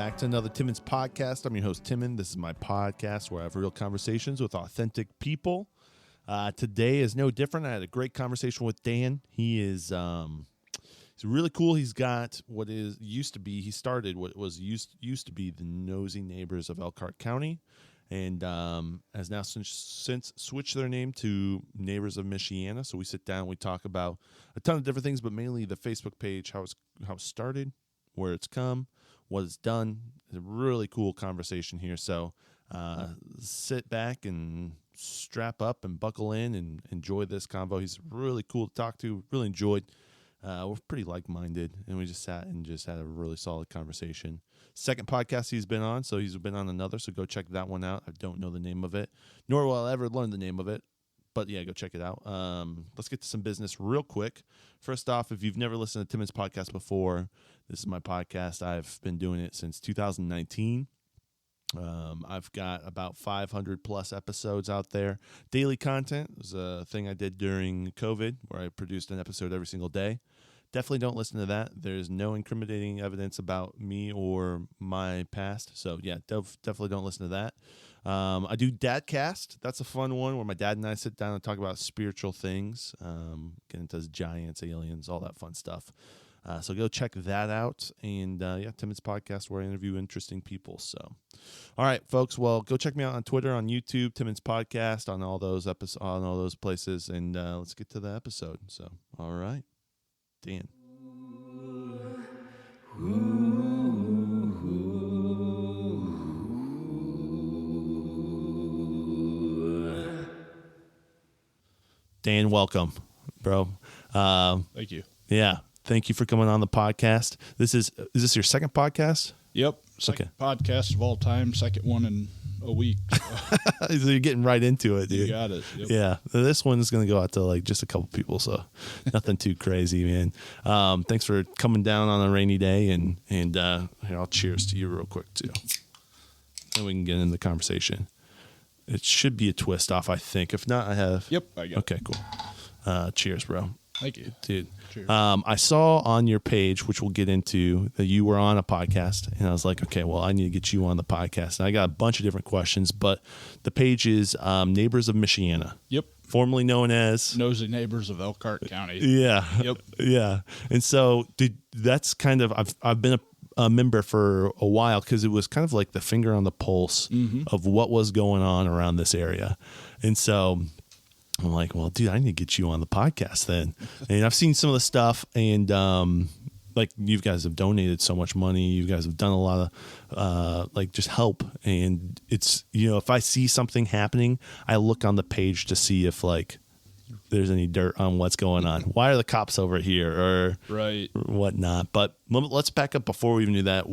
back to another Timmons podcast. I'm your host, Timon. This is my podcast where I have real conversations with authentic people. Today is no different. I had a great conversation with Dan. He's really cool. He's got he started what was used to be the Nosy Neighbors of Elkhart County, and has now since switched their name to Neighbors of Michiana. So we sit down, we talk about a ton of different things, but mainly the Facebook page, how it started, where it's come, what it's done. It's a really cool conversation here. So sit back and strap up and buckle in and enjoy this convo. He's really cool to talk to. Really enjoyed. We're pretty like-minded, and we just sat and just had a really solid conversation. Second podcast he's been on, so he's been on another, so go check that one out. I don't know the name of it, nor will I ever learn the name of it, but yeah, go check it out. Let's get to some business real quick. First off, if you've never listened to Timmons podcast before, this is my podcast. I've been doing it since 2019. I've got about 500 plus episodes out there. Daily content was a thing I did during COVID where I produced an episode every single day. Definitely don't listen to that. There's no incriminating evidence about me or my past. So yeah, definitely don't listen to that. I do Dadcast. That's a fun one where my dad and I sit down and talk about spiritual things, get into giants, aliens, all that fun stuff. So go check that out. And Timmons podcast where I interview interesting people. So, all right, folks. Well, go check me out on Twitter, on YouTube, Timmons podcast, on all those on all those places. And let's get to the episode. So, all right, Dan. Dan, welcome, bro. Thank you. Yeah. Thank you for coming on the podcast. Is this your second podcast? Yep. Second podcast of all time. Second one in a week. So you're getting right into it, dude. You got it. Yep. Yeah. This one is going to go out to like just a couple people, so nothing too crazy, man. Thanks for coming down on a rainy day, and here, I'll cheers to you real quick too. Then we can get into the conversation. It should be a twist off, I think. If not, I have. Yep. I got Okay, cool. Cheers, bro. Thank you. Dude. Cheers. I saw on your page, which we'll get into, that you were on a podcast, and I was like, okay, well, I need to get you on the podcast. And I got a bunch of different questions, but the page is Neighbors of Michiana. Yep. Formerly known as Nosy Neighbors of Elkhart County. Yeah. Yep. Yeah. And so that's kind of, I've been a member for a while because it was kind of like the finger on the pulse of what was going on around this area. And so I'm like, well, dude, I need to get you on the podcast then. And I've seen some of the stuff, and like you guys have donated so much money. You guys have done a lot of like just help. And it's, if I see something happening, I look on the page to see if like there's any dirt on what's going on. Why are the cops over here or right whatnot? But let's back up before we even do that.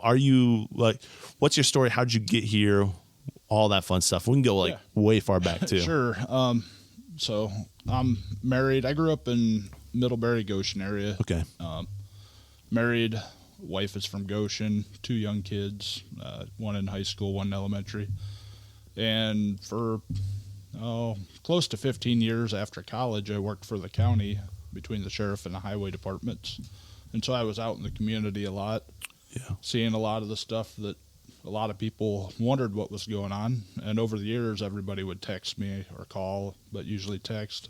Are you like, what's your story? How'd you get here? All that fun stuff. We can go way far back too. Sure. So I'm married. I grew up in Middlebury, Goshen area. Okay. Married. Wife is from Goshen. 2 young kids. One in high school, one in elementary. And for close to 15 years after college, I worked for the county between the sheriff and the highway departments. And so I was out in the community a lot. Yeah. Seeing a lot of the stuff that a lot of people wondered what was going on. And over the years, everybody would text me or call, but usually text,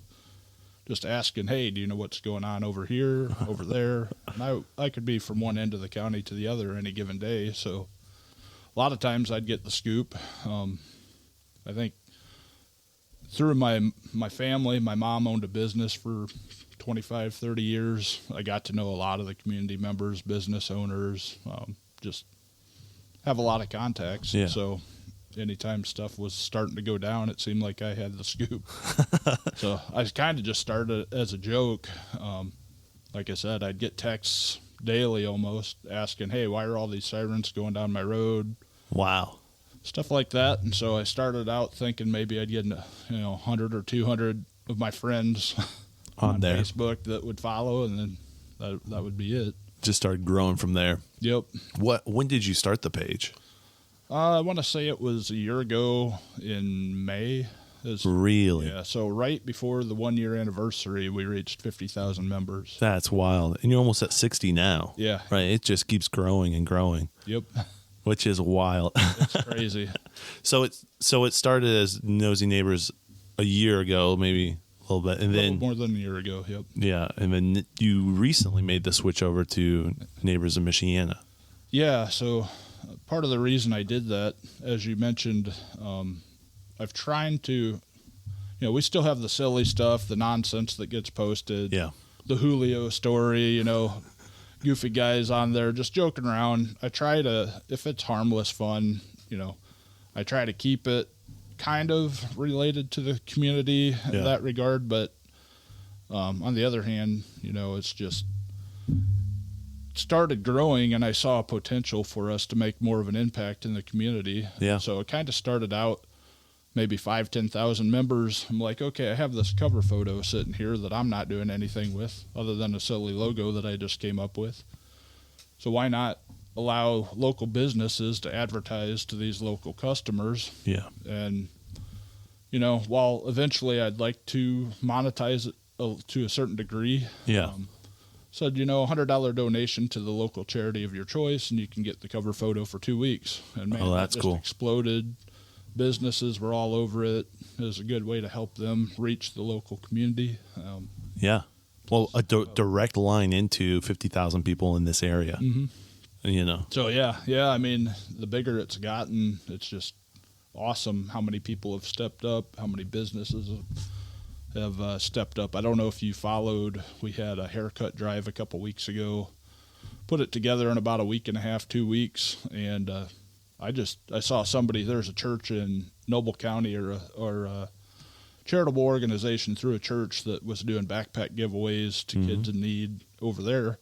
just asking, hey, do you know what's going on over here, over there? And I could be from one end of the county to the other any given day. So a lot of times I'd get the scoop. I think through my family, my mom owned a business for 25, 30 years. I got to know a lot of the community members, business owners, just have a lot of contacts. Yeah. So anytime stuff was starting to go down, it seemed like I had the scoop. So I kind of just started as a joke. Like I said, I'd get texts daily almost asking, hey, why are all these sirens going down my road? Wow. Stuff like that. And so I started out thinking maybe I'd get 100 or 200 of my friends on there. Facebook that would follow, and then that would be it. Just started growing from there. Yep. When did you start the page? I want to say it was a year ago in May. Really? Yeah. So right before the 1 year anniversary, we reached 50,000 members. That's wild. And you're almost at 60 now. Yeah. Right. It just keeps growing and growing. Yep. Which is wild. It's crazy. So it started as Nosy Neighbors a year ago, maybe a little bit, and then more than a year ago. Yep. Yeah, and then you recently made the switch over to Neighbors of Michiana. Yeah. So part of the reason I did that, as you mentioned, I've tried to, we still have the silly stuff, the nonsense that gets posted. Yeah. The Julio story, goofy guys on there just joking around. I try to, if it's harmless fun, I try to keep it kind of related to the community in that regard. But on the other hand, it's just started growing, and I saw a potential for us to make more of an impact in the community. Yeah. So it kind of started out maybe 10,000 members. I'm like, okay, I have this cover photo sitting here that I'm not doing anything with other than a silly logo that I just came up with. So why not allow local businesses to advertise to these local customers? Yeah. And, while eventually I'd like to monetize it to a certain degree. Yeah. Said, $100 donation to the local charity of your choice, and you can get the cover photo for 2 weeks. And man, that's it just cool. Exploded. Businesses were all over it. It was a good way to help them reach the local community. Yeah. Well, a direct line into 50,000 people in this area. Mm-hmm. So, yeah. I mean, the bigger it's gotten, it's just awesome how many people have stepped up, how many businesses have stepped up. I don't know if you followed, we had a haircut drive a couple weeks ago, put it together in about a week and a half, 2 weeks, and I saw somebody, there's a church in Noble County or a charitable organization through a church that was doing backpack giveaways to kids in need over there.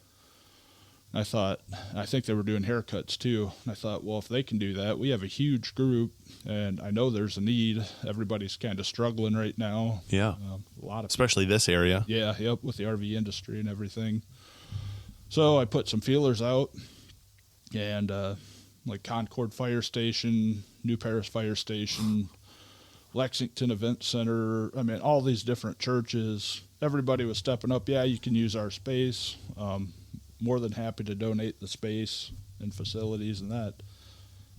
I think they were doing haircuts too. And I thought, well, if they can do that, we have a huge group, and I know there's a need. Everybody's kind of struggling right now. Yeah. A lot of especially this area. Yeah, yep, with the RV industry and everything. So I put some feelers out, and like Concord Fire Station, New Paris Fire Station, Lexington Event Center, I mean, all these different churches. Everybody was stepping up. Yeah, you can use our space. More than happy to donate the space and facilities and that.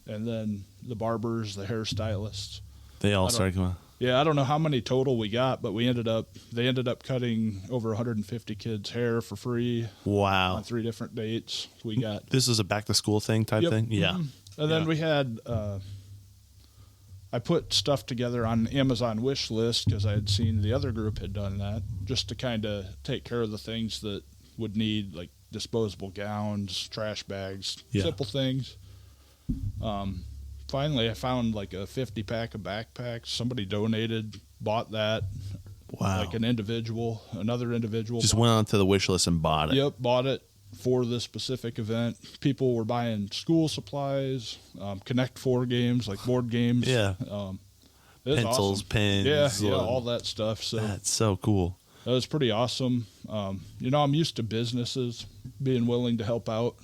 And then the barbers, the hairstylists. They all started coming. Yeah, I don't know how many total we got, but they ended up cutting over 150 kids' hair for free. Wow. On 3 different dates. We got. This is a back to school thing type thing? Yeah. And then we had, I put stuff together on Amazon wish list because I had seen the other group had done that, just to kind of take care of the things that would need, like disposable gowns, trash bags, simple things. Finally, I found like a 50-pack of backpacks. Somebody donated, bought that. Wow. Like another individual. Just went onto the wish list and bought it. Yep, bought it for this specific event. People were buying school supplies, Connect 4 games, like board games. Yeah. Pencils, awesome. pens. Yeah, all that stuff. So that's so cool. that was pretty awesome. I'm used to businesses being willing to help out.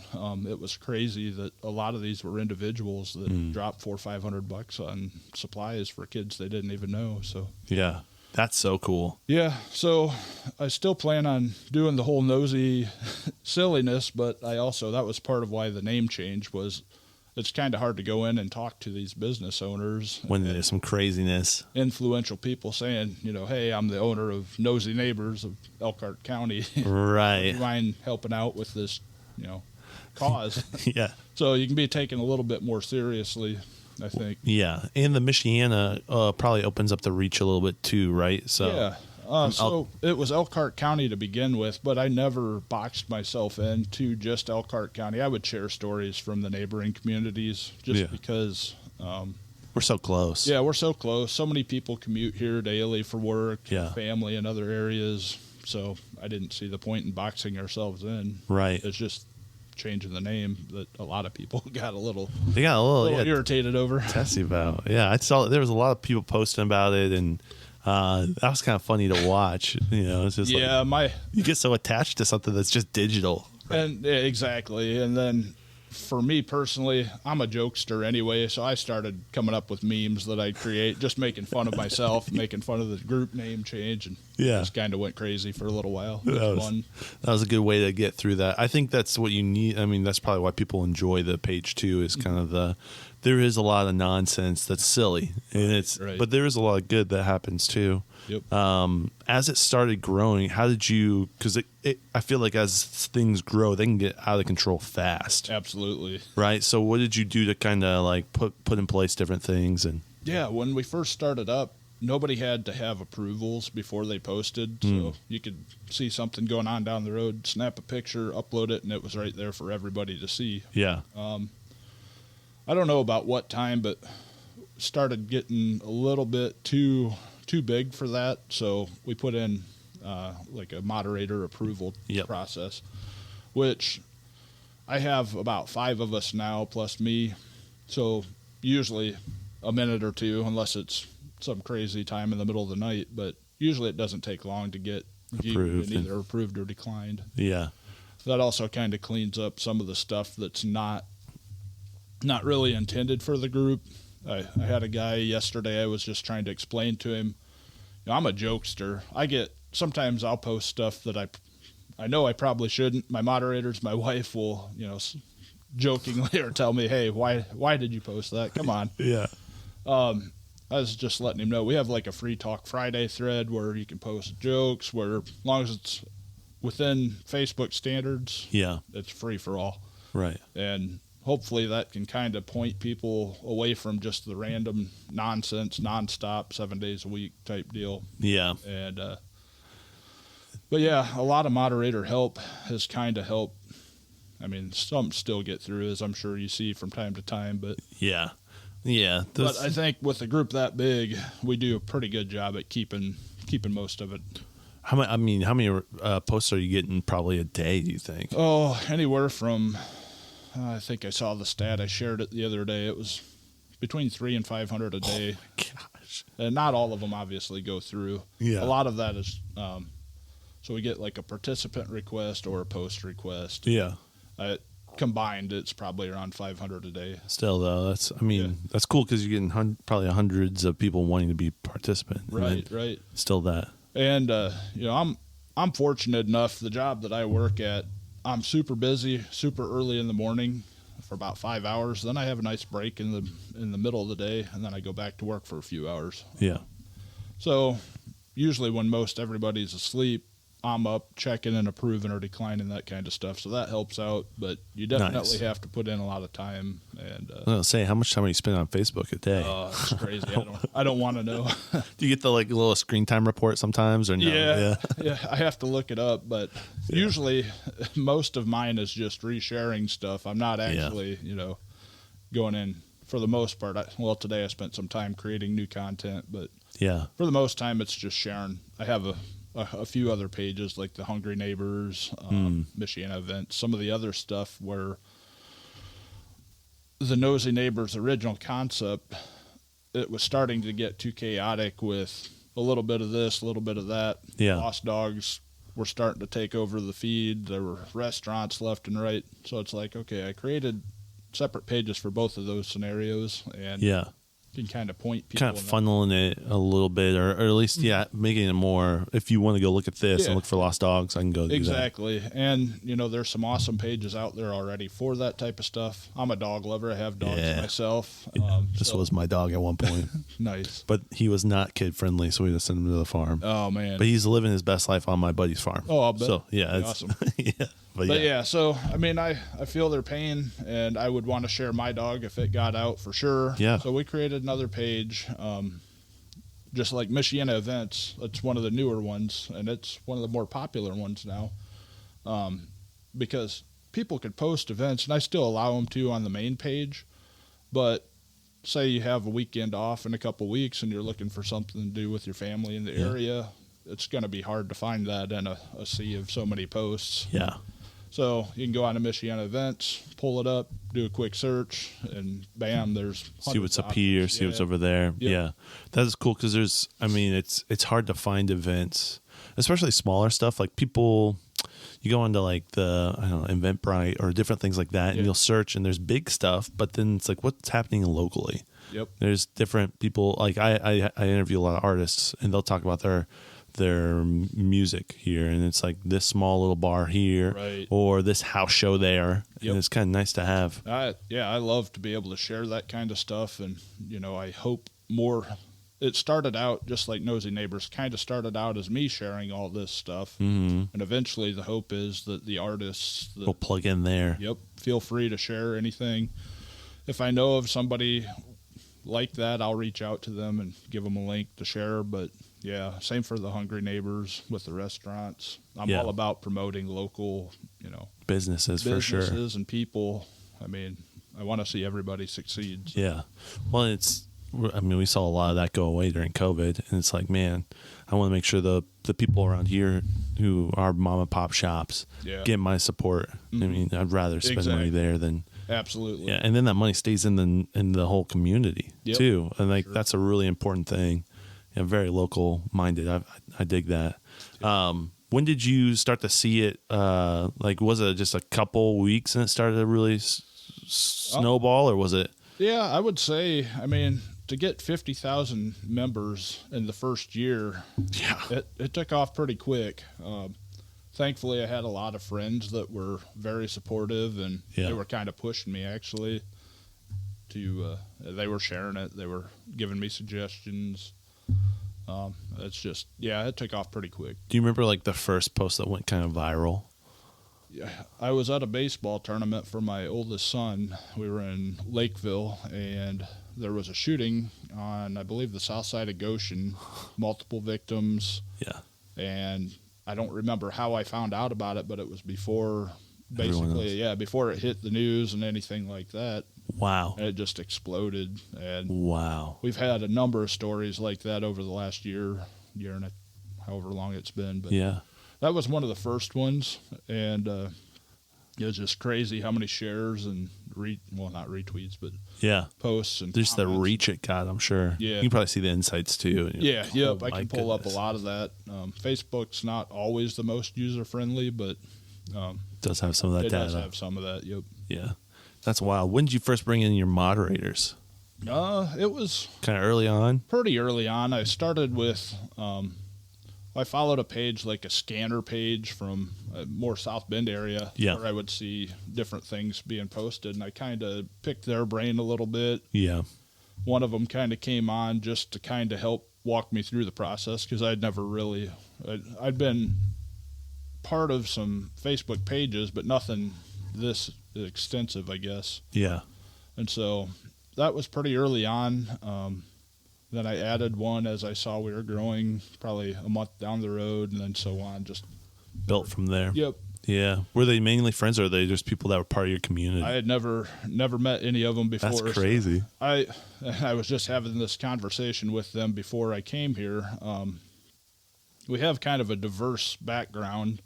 It was crazy that a lot of these were individuals that dropped $400 or $500 on supplies for kids they didn't even know. So yeah, that's so cool. Yeah, so I still plan on doing the whole nosy silliness, but that was part of why the name change was. It's kind of hard to go in and talk to these business owners. When there's some craziness. Influential people saying, hey, I'm the owner of Nosy Neighbors of Elkhart County. Right. Do you mind helping out with this, cause? Yeah. So you can be taken a little bit more seriously, I think. Yeah. And the Michiana probably opens up the reach a little bit too, right? So yeah. So it was Elkhart County to begin with, but I never boxed myself into just Elkhart County. I would share stories from the neighboring communities just because. We're so close. Yeah, we're so close. So many people commute here daily for work, family, and other areas. So I didn't see the point in boxing ourselves in. Right. It's just changing the name that a lot of people got a little irritated over. Testy about. Yeah, I saw there was a lot of people posting about it, and that was kind of funny to watch. It's just you get so attached to something that's just digital. Right? And exactly. And then for me personally, I'm a jokester anyway, so I started coming up with memes that I create, just making fun of myself, making fun of the group name change, and just kind of went crazy for a little while. It was fun. That was a good way to get through that. I think that's what you need. I mean, that's probably why people enjoy the page too, is kind of there is a lot of nonsense that's silly, and but there is a lot of good that happens too. Yep. As it started growing, how did you? Because I feel like as things grow, they can get out of control fast. Absolutely. Right. So, what did you do to kind of like put in place different things? And when we first started up, nobody had to have approvals before they posted, so you could see something going on down the road, snap a picture, upload it, and it was right there for everybody to see. Yeah. I don't know about what time, but started getting a little bit too big for that, so we put in like a moderator approval process, which I have about 5 of us now plus me, so usually a minute or two, unless it's some crazy time in the middle of the night, but usually it doesn't take long to get viewed and either approved or declined. Yeah. That also kind of cleans up some of the stuff that's not really intended for the group. I had a guy yesterday, I was just trying to explain to him, I'm a jokester. Sometimes I'll post stuff that I know I probably shouldn't. My moderators, my wife will, jokingly or tell me, hey, why did you post that? Come on. Yeah. I was just letting him know we have like a Free Talk Friday thread where you can post jokes, where as long as it's within Facebook standards, it's free for all. Right. And hopefully that can kind of point people away from just the random nonsense, nonstop, 7 days a week type deal. Yeah. And, but yeah, a lot of moderator help has kind of helped. I mean, some still get through, as I'm sure you see from time to time, but yeah. But I think with a group that big, we do a pretty good job at keeping most of it. How many posts are you getting probably a day, do you think? Oh, anywhere from, I think I saw the stat, I shared it the other day, it was between 300 and 500 a day. Oh my gosh. And not all of them obviously go through. Yeah. A lot of that is, so we get like a participant request or a post request. Yeah. Combined, it's probably around 500 a day. Still, though, that's cool because you're getting probably hundreds of people wanting to be participant. Right. Still that. And I'm fortunate enough. The job that I work at, I'm super busy, super early in the morning for about 5 hours. Then I have a nice break in the middle of the day, and then I go back to work for a few hours. Yeah. So usually when most everybody's asleep, I'm up checking and approving or declining that kind of stuff. So that helps out, but you definitely have to put in a lot of time. And I was say, how much time are you spending on Facebook a day? It's crazy. I don't want to know. Do you get the little screen time report sometimes or no? Yeah. I have to look it up, but usually most of mine is just resharing stuff. I'm not actually, going in for the most part. Today I spent some time creating new content, but for the most time it's just sharing. I have a few other pages like the Hungry Neighbors, Michiana events, some of the other stuff where the Nosy Neighbors original concept, it was starting to get too chaotic with a little bit of this, a little bit of that. Lost dogs were starting to take over the feed. There were restaurants left and right. So it's like, okay, I created separate pages for both of those scenarios, and can kind of point people. Kind of funneling it a little bit, or at least, making it more, if you want to go look at this and look for lost dogs, I can go do that. Exactly. And, there's some awesome pages out there already for that type of stuff. I'm a dog lover. I have dogs myself. This was my dog at one point. Nice. But he was not kid-friendly, so we just sent him to the farm. Oh, man. But he's living his best life on my buddy's farm. Oh, I'll bet. So, it's awesome. So, I feel their pain, and I would want to share my dog if it got out for sure. Yeah. So we created another page, just like Michiana events. It's one of the newer ones, and it's one of the more popular ones now, because people could post events, and I still allow them to on the main page. But say you have a weekend off in a couple weeks, and you're looking for something to do with your family in the area, it's going to be hard to find that in a sea of so many posts. Yeah. So you can go on to Michiana events, pull it up, do a quick search, and bam, there's see what's up here, see what's over there. Yeah, that is cool because it's hard to find events, especially smaller stuff. Like people, you go into like the, I don't know, Eventbrite or different things like that, and you'll search, and there's big stuff, but then it's like, what's happening locally? Yep. There's different people. Like I interview a lot of artists, and they'll talk about their music here, and it's like this small little bar here, Right. or this house show there. Yep. And it's kind of nice to have. I love to be able to share that kind of stuff, and I hope more. It started out just like Nosy Neighbors, kind of started out as me sharing all this stuff, and eventually the hope is that the artists We'll plug in there. Yep, feel free to share anything. If I know of somebody like that, I'll reach out to them and give them a link to share. But yeah, same for the Hungry Neighbors with the restaurants. I'm all about promoting local, businesses for sure, businesses and people. I mean, I want to see everybody succeed. So. Yeah. Well, we saw a lot of that go away during COVID, and it's like, man, I want to make sure the people around here who are mom and pop shops get my support. I mean, I'd rather spend money there than absolutely. Yeah, and then that money stays in the whole community too, and like that's a really important thing. Very local minded. I dig that. When did you start to see it? Like, was it just a couple weeks and it started to really snowball, or was it? Yeah, I would say. I mean, to get 50,000 members in the first year, it took off pretty quick. Thankfully, I had a lot of friends that were very supportive, and they were kind of pushing me, actually, they were sharing it. They were giving me suggestions. It's just, it took off pretty quick. Do you remember, like, the first post that went kind of viral? Yeah, I was at a baseball tournament for my oldest son. We were in Lakeville, and there was a shooting on, I believe, the south side of Goshen, multiple victims. Yeah. And I don't remember how I found out about it, but it was before, basically, before it hit the news and anything like that. Wow. And it just exploded. And wow. We've had a number of stories like that over the last year and however long it's been. But that was one of the first ones, and it was just crazy how many shares and not retweets, but posts and just comments. The reach it got, I'm sure. Yeah, you can probably see the insights too. I can pull up a lot of that. Facebook's not always the most user friendly, but it does have some of that it data. Does have some of that. Yep. Yeah, that's wild. When did you first bring in your moderators? It was kind of early on. Pretty early on. I started with. I followed a page, like a scanner page from a more South Bend area, where I would see different things being posted, and I kind of picked their brain a little bit. Yeah. One of them kind of came on just to kind of help walk me through the process, because I'd never really, I'd been part of some Facebook pages, but nothing this extensive, I guess. Yeah. And so that was pretty early on. Then I added one as I saw we were growing, probably a month down the road, and then so on. Just built from there. Yep. Yeah. Were they mainly friends, or were they just people that were part of your community? I had never met any of them before. That's crazy. So I was just having this conversation with them before I came here. We have kind of a diverse background,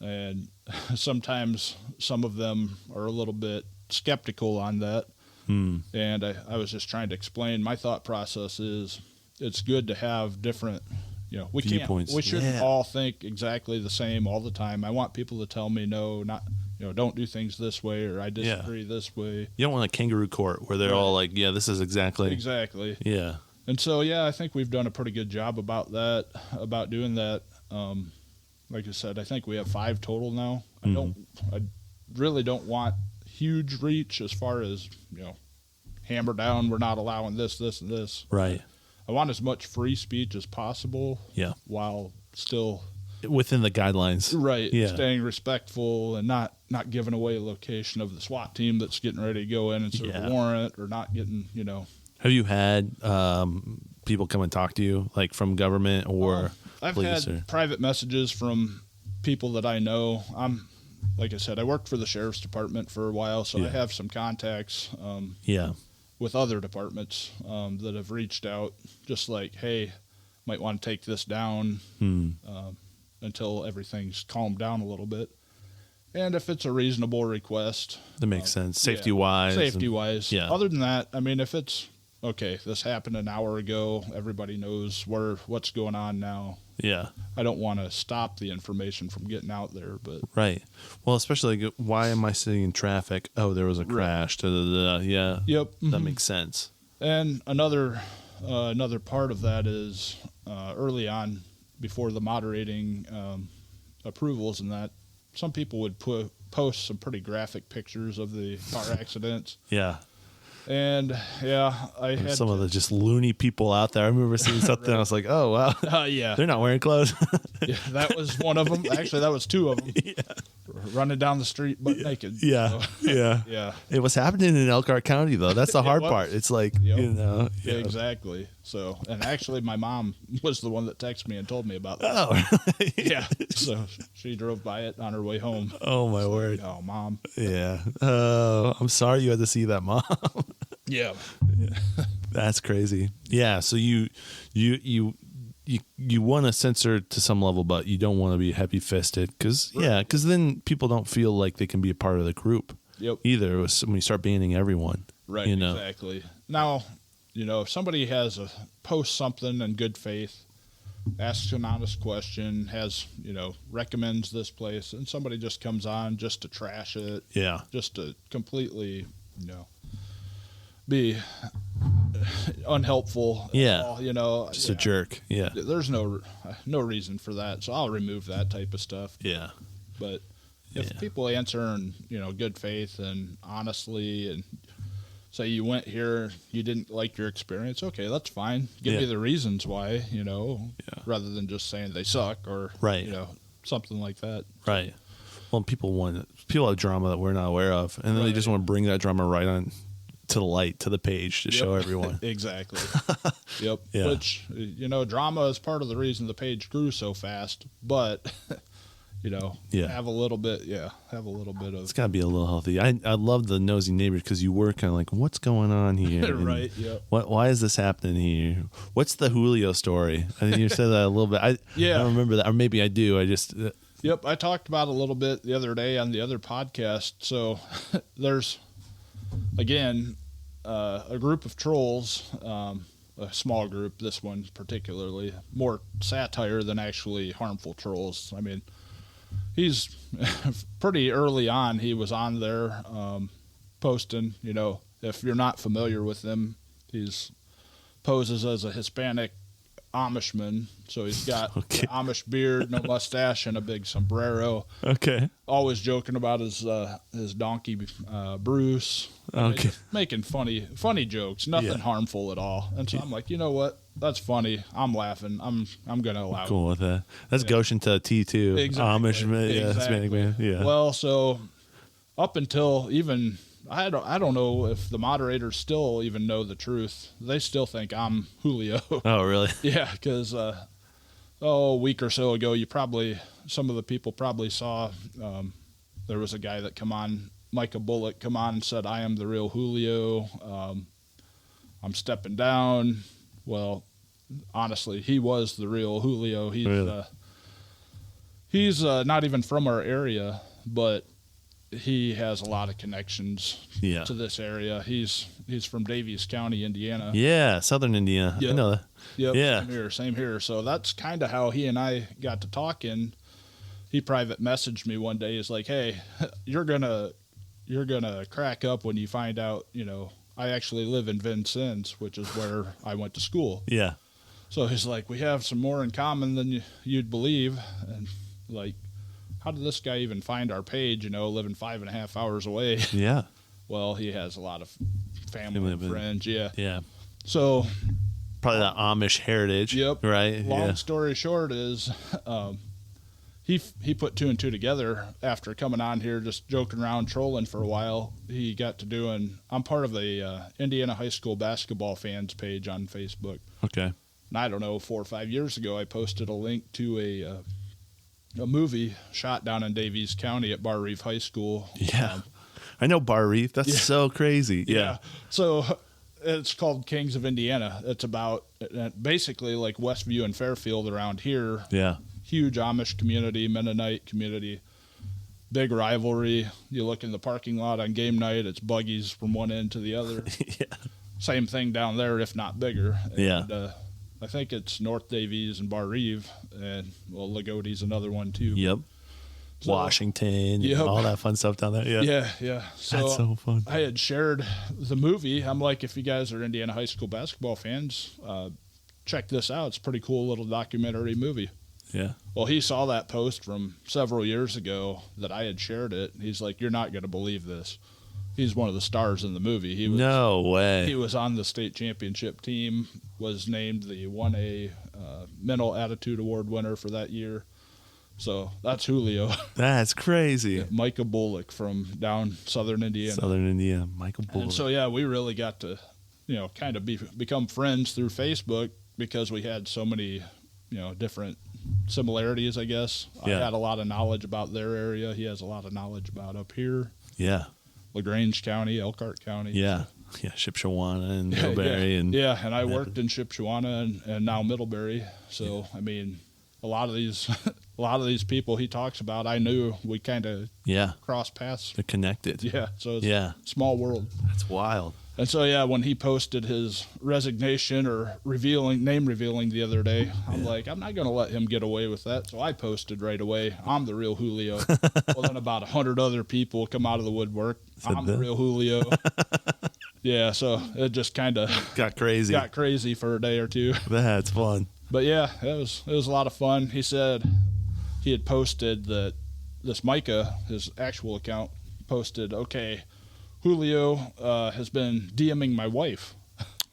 and sometimes some of them are a little bit skeptical on that. And I was just trying to explain my thought process is it's good to have different, we viewpoints. We shouldn't all think exactly the same all the time. I want people to tell me, no, not, don't do things this way, or I disagree this way. You don't want a kangaroo court where they're all like, this is exactly. Exactly. Yeah. And so, I think we've done a pretty good job about doing that. Like I said, I think we have 5 total now. I really don't want huge reach as far as hammer down, we're not allowing this and this. Right. I want as much free speech as possible, while still within the guidelines, right? Staying respectful and not giving away a location of the SWAT team that's getting ready to go in and serve a warrant, or not getting Have you had people come and talk to you, like from government or I've police? Had private messages from people that I know. Like I said, I worked for the sheriff's department for a while, so I have some contacts with other departments that have reached out, just like, hey, might want to take this down until everything's calmed down a little bit. And if it's a reasonable request. That makes sense. Safety-wise. Safety-wise. Yeah. Other than that, I mean, if it's okay, this happened an hour ago. Everybody knows what's going on now. Yeah. I don't want to stop the information from getting out there, but Right. Well, especially like, why am I sitting in traffic? Oh, there was a crash. Da, da, da. Yeah. yep. That makes sense. And another part of that is early on, before the moderating approvals and that, some people would post some pretty graphic pictures of the car accidents. Yeah. And yeah, I had Some of the just loony people out there. I remember seeing something. I was like, oh, wow. yeah, They're not wearing clothes. yeah, that was one of them. Actually, that was two of them. Yeah. Running down the street butt naked. Yeah. So, Yeah. yeah. It was happening in Elkhart County, though. That's the hard part. It's like, Yep. Yeah. Exactly. So, and actually, my mom was the one that texted me and told me about that. Oh, really? Yeah. So she drove by it on her way home. Oh, my word. Oh, Mom. Yeah. Oh, I'm sorry you had to see that, Mom. Yeah. That's crazy. Yeah. So you want to censor to some level, but you don't want to be heavy fisted because then people don't feel like they can be a part of the group. Yep. Either when you start banning everyone. Right. You know? Exactly. Now, if somebody has post something in good faith, asks an honest question, recommends this place, and somebody just comes on just to trash it. Yeah. Just to completely, be unhelpful. Yeah. All, Just a jerk. Yeah. There's no reason for that, so I'll remove that type of stuff. Yeah. But if people answer in good faith and honestly, and say you went here, you didn't like your experience, okay, that's fine. Give me the reasons why, rather than just saying they suck or something like that. Right. Well, people have drama that we're not aware of, and then they just want to bring that drama right on to the light, to the page, to show everyone. Exactly. Yep. Yeah. Which, drama is part of the reason the page grew so fast, but, have a little bit of... It's got to be a little healthy. I love the nosy neighbors because you were kind of like, what's going on here? Right, yeah. Why is this happening here? What's the Julio story? I think you said that a little bit. I don't remember that, or maybe I do. I just... Yep, I talked about it a little bit the other day on the other podcast. So there's... Again, a group of trolls, a small group, this one particularly, more satire than actually harmful trolls. I mean, he's pretty early on, he was on there posting, if you're not familiar with him, he's poses as a Hispanic Amishman, so he's got Amish beard, no mustache, and a big sombrero. Okay. Always joking about his donkey, Bruce. Okay. Making funny jokes, nothing harmful at all. And so I'm like, you know what? That's funny. I'm laughing. I'm gonna allow it. Cool with that. That's Goshen to T2. Exactly. Amish man, Hispanic man. Yeah. Well, so up until even I don't know if the moderators still even know the truth. They still think I'm Julio. Oh, really? Yeah, because a week or so ago, some of the people probably saw there was a guy that Micah Bullock, come on and said, I am the real Julio. I'm stepping down. Well, honestly, he was the real Julio. He's not even from our area, but he has a lot of connections to this area. He's from Davies County, Indiana. Yeah, southern Indiana. Yep. I know that. Yep, Yeah. Same here. So that's kind of how he and I got to talking. He private messaged me one day. He's like, hey, you're gonna crack up when you find out, I actually live in Vincennes, which is where I went to school. Yeah. So he's like, we have some more in common than you'd believe. And like, how did this guy even find our page, living 5.5 hours away? Yeah. Well, he has a lot of family and friends. Yeah. Yeah. So probably that Amish heritage. Yep. Right. Long story short is, he put two and two together after coming on here, just joking around, trolling for a while. He got to I'm part of the Indiana high school basketball fans page on Facebook. Okay. And I don't know, 4 or 5 years ago, I posted a link to a movie shot down in Davies County at Bar Reef High School. Yeah. I know Bar Reef. That's so crazy. Yeah. So it's called Kings of Indiana. It's about basically like Westview and Fairfield around here. Yeah. Huge Amish community, Mennonite community, big rivalry. You look in the parking lot on game night, it's buggies from one end to the other. Yeah. same thing down there, if not bigger. Yeah. And, I think it's North Davies and Bar Eve, and well, Lagoti's another one too. Yep. So, Washington, yep. all that fun stuff down there. Yeah. Yeah. That's so fun. I had shared the movie. I'm like, if you guys are Indiana high school basketball fans, check this out. It's a pretty cool little documentary movie. Yeah. Well, he saw that post from several years ago that I had shared it. He's like, you're not going to believe this. He's one of the stars in the movie. No way. He was on the state championship team, was named the 1A Mental Attitude Award winner for that year. So that's Julio. That's crazy. Micah Bullock from down southern Indiana. Southern Indiana, Michael Bullock. And so, yeah, we really got to, kind of become friends through Facebook because we had so many, different similarities, I guess. Yeah. I had a lot of knowledge about their area. He has a lot of knowledge about up here. Yeah. LaGrange County, Elkhart County. Yeah. Yeah, Shipshewana and Middlebury. Yeah, and I worked in Shipshewana and now Middlebury. So, I mean, a lot of these people he talks about, I knew we kind of crossed paths. They're connected. Yeah, so it's a small world. That's wild. And so, yeah, when he posted his resignation or name revealing the other day, I'm like, I'm not going to let him get away with that. So I posted right away, I'm the real Julio. Well, then about 100 other people come out of the woodwork. I'm the real Julio. Yeah, so it just kind of got crazy for a day or two. That's fun. But yeah, it was a lot of fun. He said he had posted that this Micah, his actual account, posted, okay, Julio has been DMing my wife.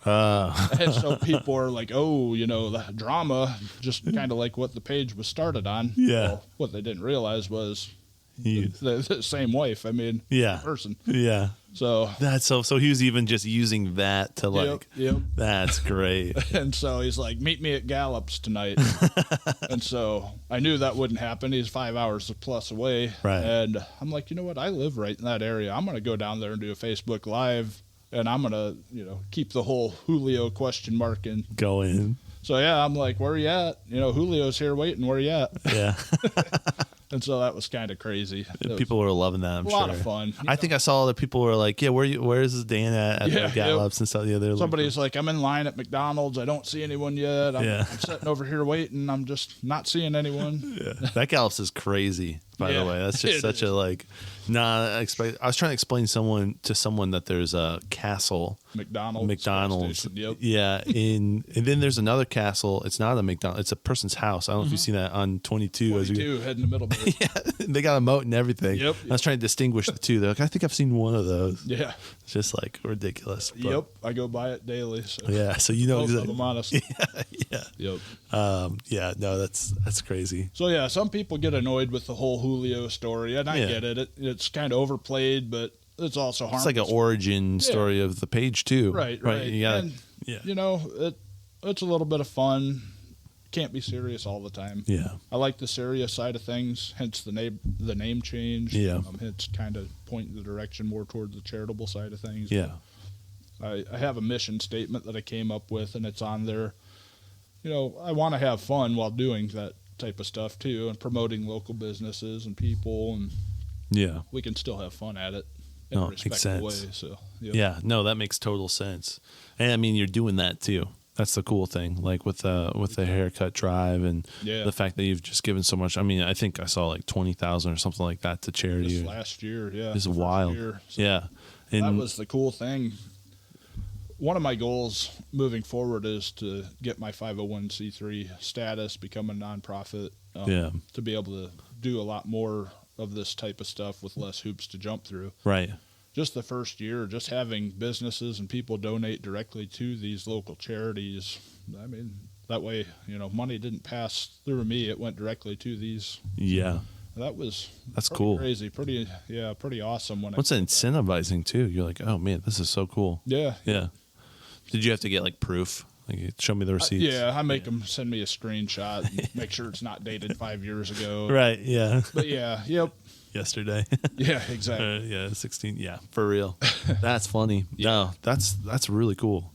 And so people are like, oh, the drama, just kind of like what the page was started on. Yeah. Well, what they didn't realize was the same wife. I mean, person. Yeah. So that's so he was even just using that to Yep. That's great. And so he's like, meet me at Gallup's tonight. And so I knew that wouldn't happen. He's 5 hours plus away. Right. And I'm like, you know what? I live right in that area. I'm going to go down there and do a Facebook Live. And I'm going to, keep the whole Julio question mark in. Go in. So, yeah, I'm like, where you at? Julio's here waiting. Where you at? Yeah. And so that was kind of crazy. People were loving that, I'm sure. A lot of fun. I think I saw other people were like, yeah, where is this Dan at the Gallops and stuff? Yeah, somebody's like, I'm in line at McDonald's. I don't see anyone yet. I'm sitting over here waiting. I'm just not seeing anyone. Yeah. That Gallops is crazy, by the way. That's just such a I was trying to explain to someone that there's a castle. McDonald's. Yep. Yeah. And then there's another castle. It's not a McDonald's. It's a person's house. I don't know if you've seen that on 22. 22 heading to Middlebury. Yeah, they got a moat and everything. Yep. I was trying to distinguish the two. They're like, I think I've seen one of those. Yeah. It's just ridiculous. But, yep. I go by it daily. So. Yeah. So both of them, honestly. Yeah. Yep. No, that's crazy. So yeah, some people get annoyed with the whole Julio story, and I get it. It's kind of overplayed, but it's also harmless. It's like an origin story of the page too. Right. You gotta, it's a little bit of fun. Can't be serious all the time. Yeah. I like the serious side of things, hence the name change. Yeah. Hence kind of pointing the direction more toward the charitable side of things. Yeah. I have a mission statement that I came up with, and it's on there. I want to have fun while doing that type of stuff too, and promoting local businesses and people, and we can still have fun at it in a respectful way. So that makes total sense. And I mean, you're doing that too. That's the cool thing, like with the haircut drive and the fact that you've just given so much. I mean, I think I saw like 20,000 or something like that to charity. This last year, It's wild. So and that was the cool thing. One of my goals moving forward is to get my 501c3 status, become a nonprofit, to be able to do a lot more of this type of stuff with less hoops to jump through. Right. Just the first year, just having businesses and people donate directly to these local charities. I mean, that way, money didn't pass through me. It went directly to these. Yeah. That's cool. Crazy. Pretty awesome. What's incentivizing too? You're like, oh man, this is so cool. Yeah. Yeah. Did you have to get proof? Show me the receipts. I make them send me a screenshot and make sure it's not dated 5 years ago. Right. Yeah. But yep. Yesterday. Yeah, exactly. 16. Yeah, for real. That's funny. No, that's really cool.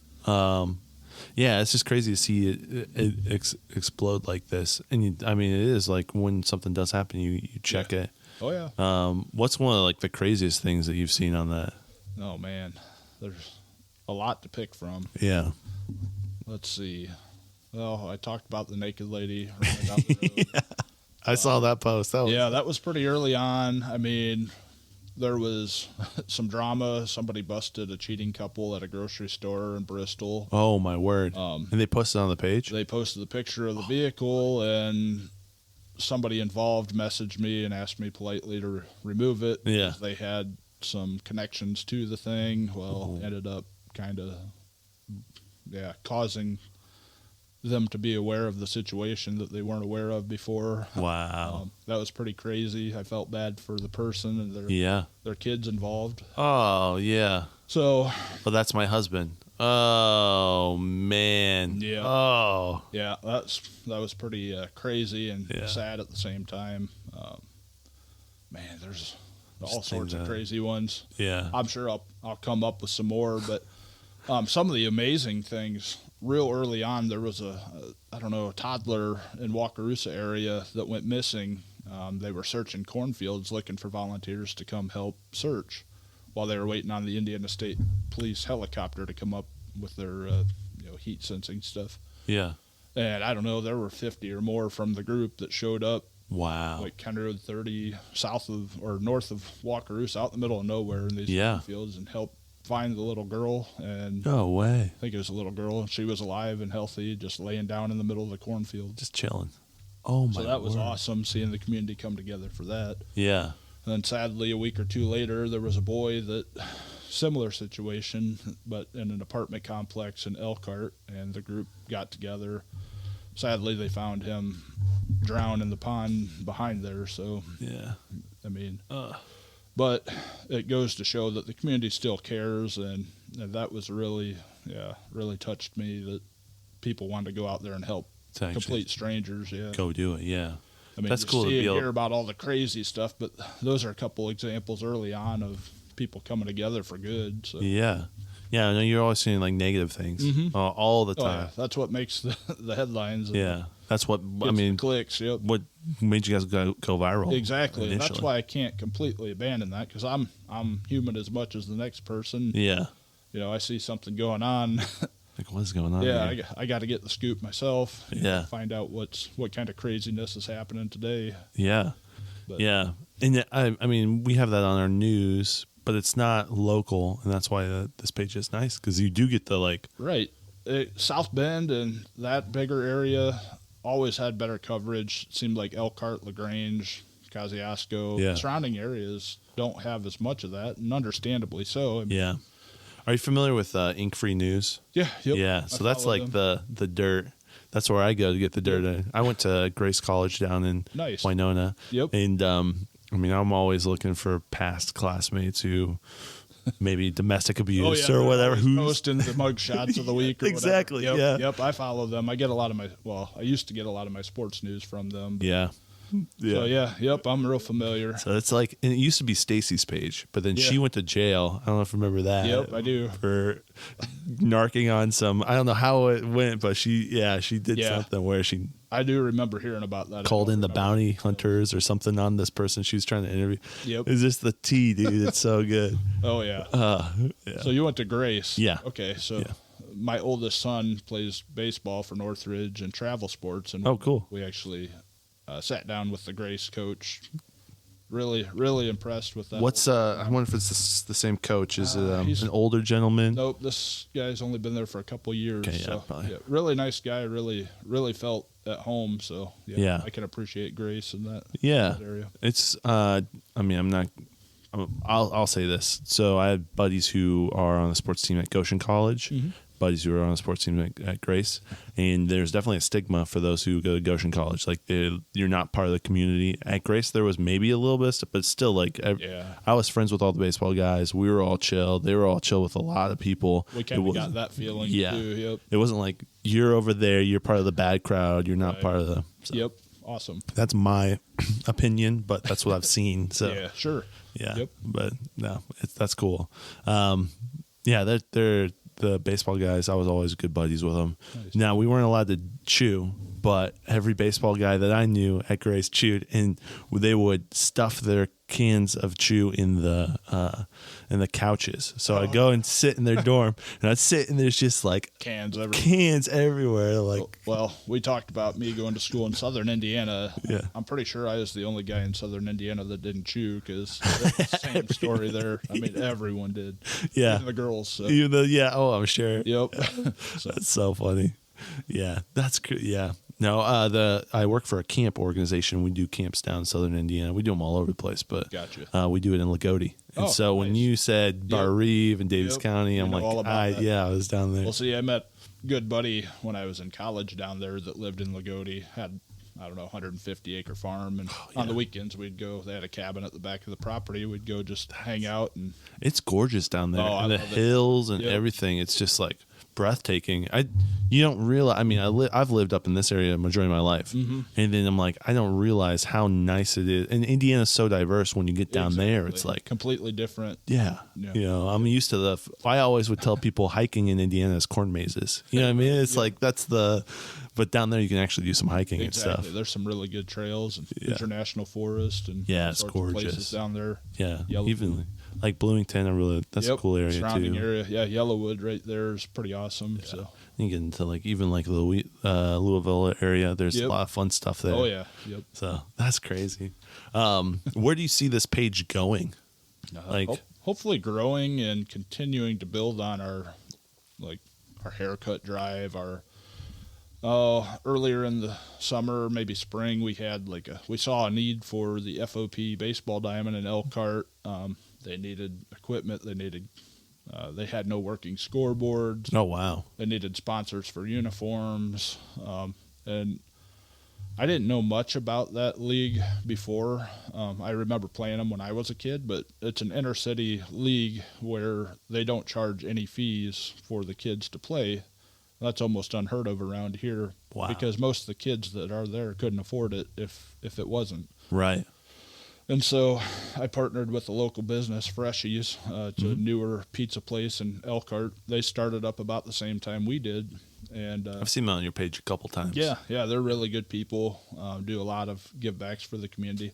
It's just crazy to see it explode like this. And it is like when something does happen, you check it. Oh yeah. What's one of the craziest things that you've seen on that? Oh man, there's a lot to pick from. Yeah. Let's see. Well, I talked about the naked lady running down the road. Yeah. I saw that post. That was pretty early on. I mean, there was some drama. Somebody busted a cheating couple at a grocery store in Bristol. Oh, my word. And they posted on the page? They posted the picture of the vehicle, and somebody involved messaged me and asked me politely to remove it. Yeah. They had some connections to the thing. Well, ended up kind of, causing them to be aware of the situation that they weren't aware of before. Wow. That was pretty crazy. I felt bad for the person and their kids involved. Oh, yeah. So. Well, that's my husband. Oh, man. Yeah. Oh. Yeah, that was pretty crazy and sad at the same time. Man, there's all sorts of crazy ones. Yeah. I'm sure I'll come up with some more, but some of the amazing things. Real early on, there was a toddler in Wakarusa area that went missing. They were searching cornfields looking for volunteers to come help search while they were waiting on the Indiana State Police helicopter to come up with their heat sensing stuff. Yeah. And I don't know, there were 50 or more from the group that showed up. Wow. Like County Road 30 north of Wakarusa, out in the middle of nowhere in these cornfields, and helped find the little girl. And no way. I think it was a little girl. She was alive and healthy, just laying down in the middle of the cornfield. Just chilling. Oh, my So that was word. awesome, seeing the community come together for that. Yeah. And then sadly, a week or two later, there was a boy similar situation, but in an apartment complex in Elkhart, and the group got together. Sadly, they found him drowned in the pond behind there. So, yeah. I mean, but it goes to show that the community still cares, and that was really touched me that people wanted to go out there and help complete strangers. Yeah. Go do it. Yeah. I mean, that's cool to hear about all the crazy stuff, but those are a couple examples early on of people coming together for good. So. Yeah. Yeah, I know you're always seeing like negative things all the time. Yeah. That's what makes the headlines. Yeah. That's what, I mean, clicks. Yep. What made you guys go viral. Exactly. Initially. That's why I can't completely abandon that, because I'm human as much as the next person. Yeah. I see something going on. Like, what's going on? Yeah, here? I got to get the scoop myself. Yeah. Find out what kind of craziness is happening today. Yeah. But, yeah. And I mean, we have that on our news, but it's not local, and that's why this page is nice, because you do get the like. Right. South Bend and that bigger area always had better coverage. It seemed like Elkhart, LaGrange, Kosciuszko, surrounding areas don't have as much of that, and understandably so. Yeah. Are you familiar with Ink Free News? Yeah. Yep. Yeah. So that's like the dirt. That's where I go to get the dirt. Yep. I went to Grace College down in Winona. Yep. And I mean, I'm always looking for past classmates who maybe domestic abuse or whatever. Who's posting the mug shots of the week or exactly. Whatever. Yep, yeah. Yep. I follow them. I get a lot of I used to get a lot of my sports news from them. Yeah. Yeah. So yep, I'm real familiar. So it's like, and it used to be Stacy's page, but then she went to jail. I don't know if you remember that. Yep, I do. For narking on some, I don't know how it went, but she did something where she. I do remember hearing about that. Called in the bounty hunters or something on this person she was trying to interview. Yep. It's just the tea, dude. It's so good. Oh, yeah. So you went to Grace. Yeah. Okay, so my oldest son plays baseball for Northridge and travel sports. And cool. We actually sat down with the Grace coach. Really, really impressed with that. What's I wonder if it's the same coach. Is it an older gentleman? Nope, this guy's only been there for a couple years. Okay, so, probably. really nice guy. Really, really felt at home. So I can appreciate Grace in that. That area. It's. I mean, I'm not. I'll say this. So I had buddies who are on the sports team at Goshen College. Mm-hmm. Buddies who are on a sports team at Grace, and there's definitely a stigma for those who go to Goshen College. Like you're not part of the community. At Grace, there was maybe a little bit of stuff, but still, like I was friends with all the baseball guys. We were all chill. They were all chill with a lot of people. We kind of got that feeling. Yeah, too. Yep. It wasn't like you're over there. You're part of the bad crowd. You're not part of the. So. Yep. Awesome. That's my opinion, but that's what I've seen. So yeah, sure. Yeah, yep. But no, that's cool. They're the baseball guys. I was always good buddies with them. Nice. Now we weren't allowed to chew but every baseball guy that I knew at Grace chewed, and they would stuff their cans of chew in the couches. So I'd go and sit in their dorm, and I'd sit, and there's just like Cans everywhere. Like, well, we talked about me going to school in Southern Indiana. Yeah. I'm pretty sure I was the only guy in Southern Indiana that didn't chew, because same story there. I mean, everyone did. Yeah. Even the girls. So. Even though, yeah, oh, I'm sure. Yep. That's so funny. Yeah, that's good. Yeah. No, I work for a camp organization. We do camps down in Southern Indiana. We do them all over the place, but Gotcha. We do it in Lagodi. And so when you said Bar Reeve and Davis County, I'm like, I was down there. Well, see, I met a good buddy when I was in college down there that lived in Lagodi, had, I don't know, 150-acre farm, and on the weekends we'd go. They had a cabin at the back of the property. We'd go just hang out, and it's gorgeous down there. Oh, and the hills and everything. It's just like breathtaking. You don't realize. I mean, I've lived up in this area the majority of my life, and then I'm like, I don't realize how nice it is. And Indiana's so diverse. When you get down there, it's like completely different. Yeah. You know, I'm used to I always would tell people hiking in Indiana is corn mazes. You know what I mean? It's like but down there you can actually do some hiking and stuff. There's some really good trails and international forest and it's gorgeous places down there. Yeah, even like Bloomington, that's a cool area surrounding too. area, yeah. Yellowwood right there is pretty awesme. Yeah. So you get into like even like the Louisville area. There's a lot of fun stuff there. Oh yeah, yep. So that's crazy. Where do you see this page going? Hopefully growing and continuing to build on our haircut drive. Earlier in the summer, maybe spring, we had we saw a need for the FOP baseball diamond in Elkhart. They needed equipment. They had no working scoreboards. Oh, wow. They needed sponsors for uniforms. And I didn't know much about that league before. I remember playing them when I was a kid, but it's an inner city league where they don't charge any fees for the kids to play. That's almost unheard of around here. Wow. Because most of the kids that are there couldn't afford it if it wasn't. Right. And so I partnered with a local business, Freshies. It's a newer pizza place in Elkhart. They started up about the same time we did. And I've seen them on your page a couple times. Yeah, they're really good people. Do a lot of give backs for the community.